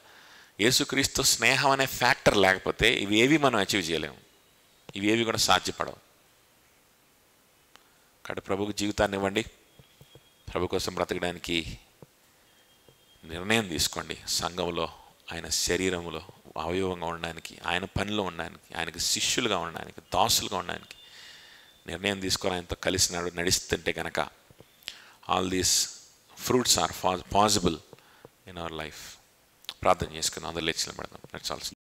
A: యేసుక్రీస్తు స్నేహం అనే ఫ్యాక్టర్ లేకపోతే ఇవేవి మనం అచీవ్ చేయలేము, ఇవేవి కూడా సాధ్యపడవు. కాబట్టి ప్రభువుకి జీవితాన్ని ఇవ్వండి, ప్రభు కోసం బ్రతకడానికి నిర్ణయం తీసుకోండి. సంఘంలో, ఆయన శరీరంలో అవయవంగా ఉండడానికి, ఆయన పనిలో ఉండడానికి, ఆయనకి శిష్యులుగా ఉండడానికి, దాసులుగా ఉండడానికి నిర్ణయం తీసుకొని ఆయనతో కలిసి నడుస్తుంటే కనుక all these fruits are possible in our life. ప్రార్థన చేసుకుందాం, అందరూ లేచి నిలబడదాం. That's all.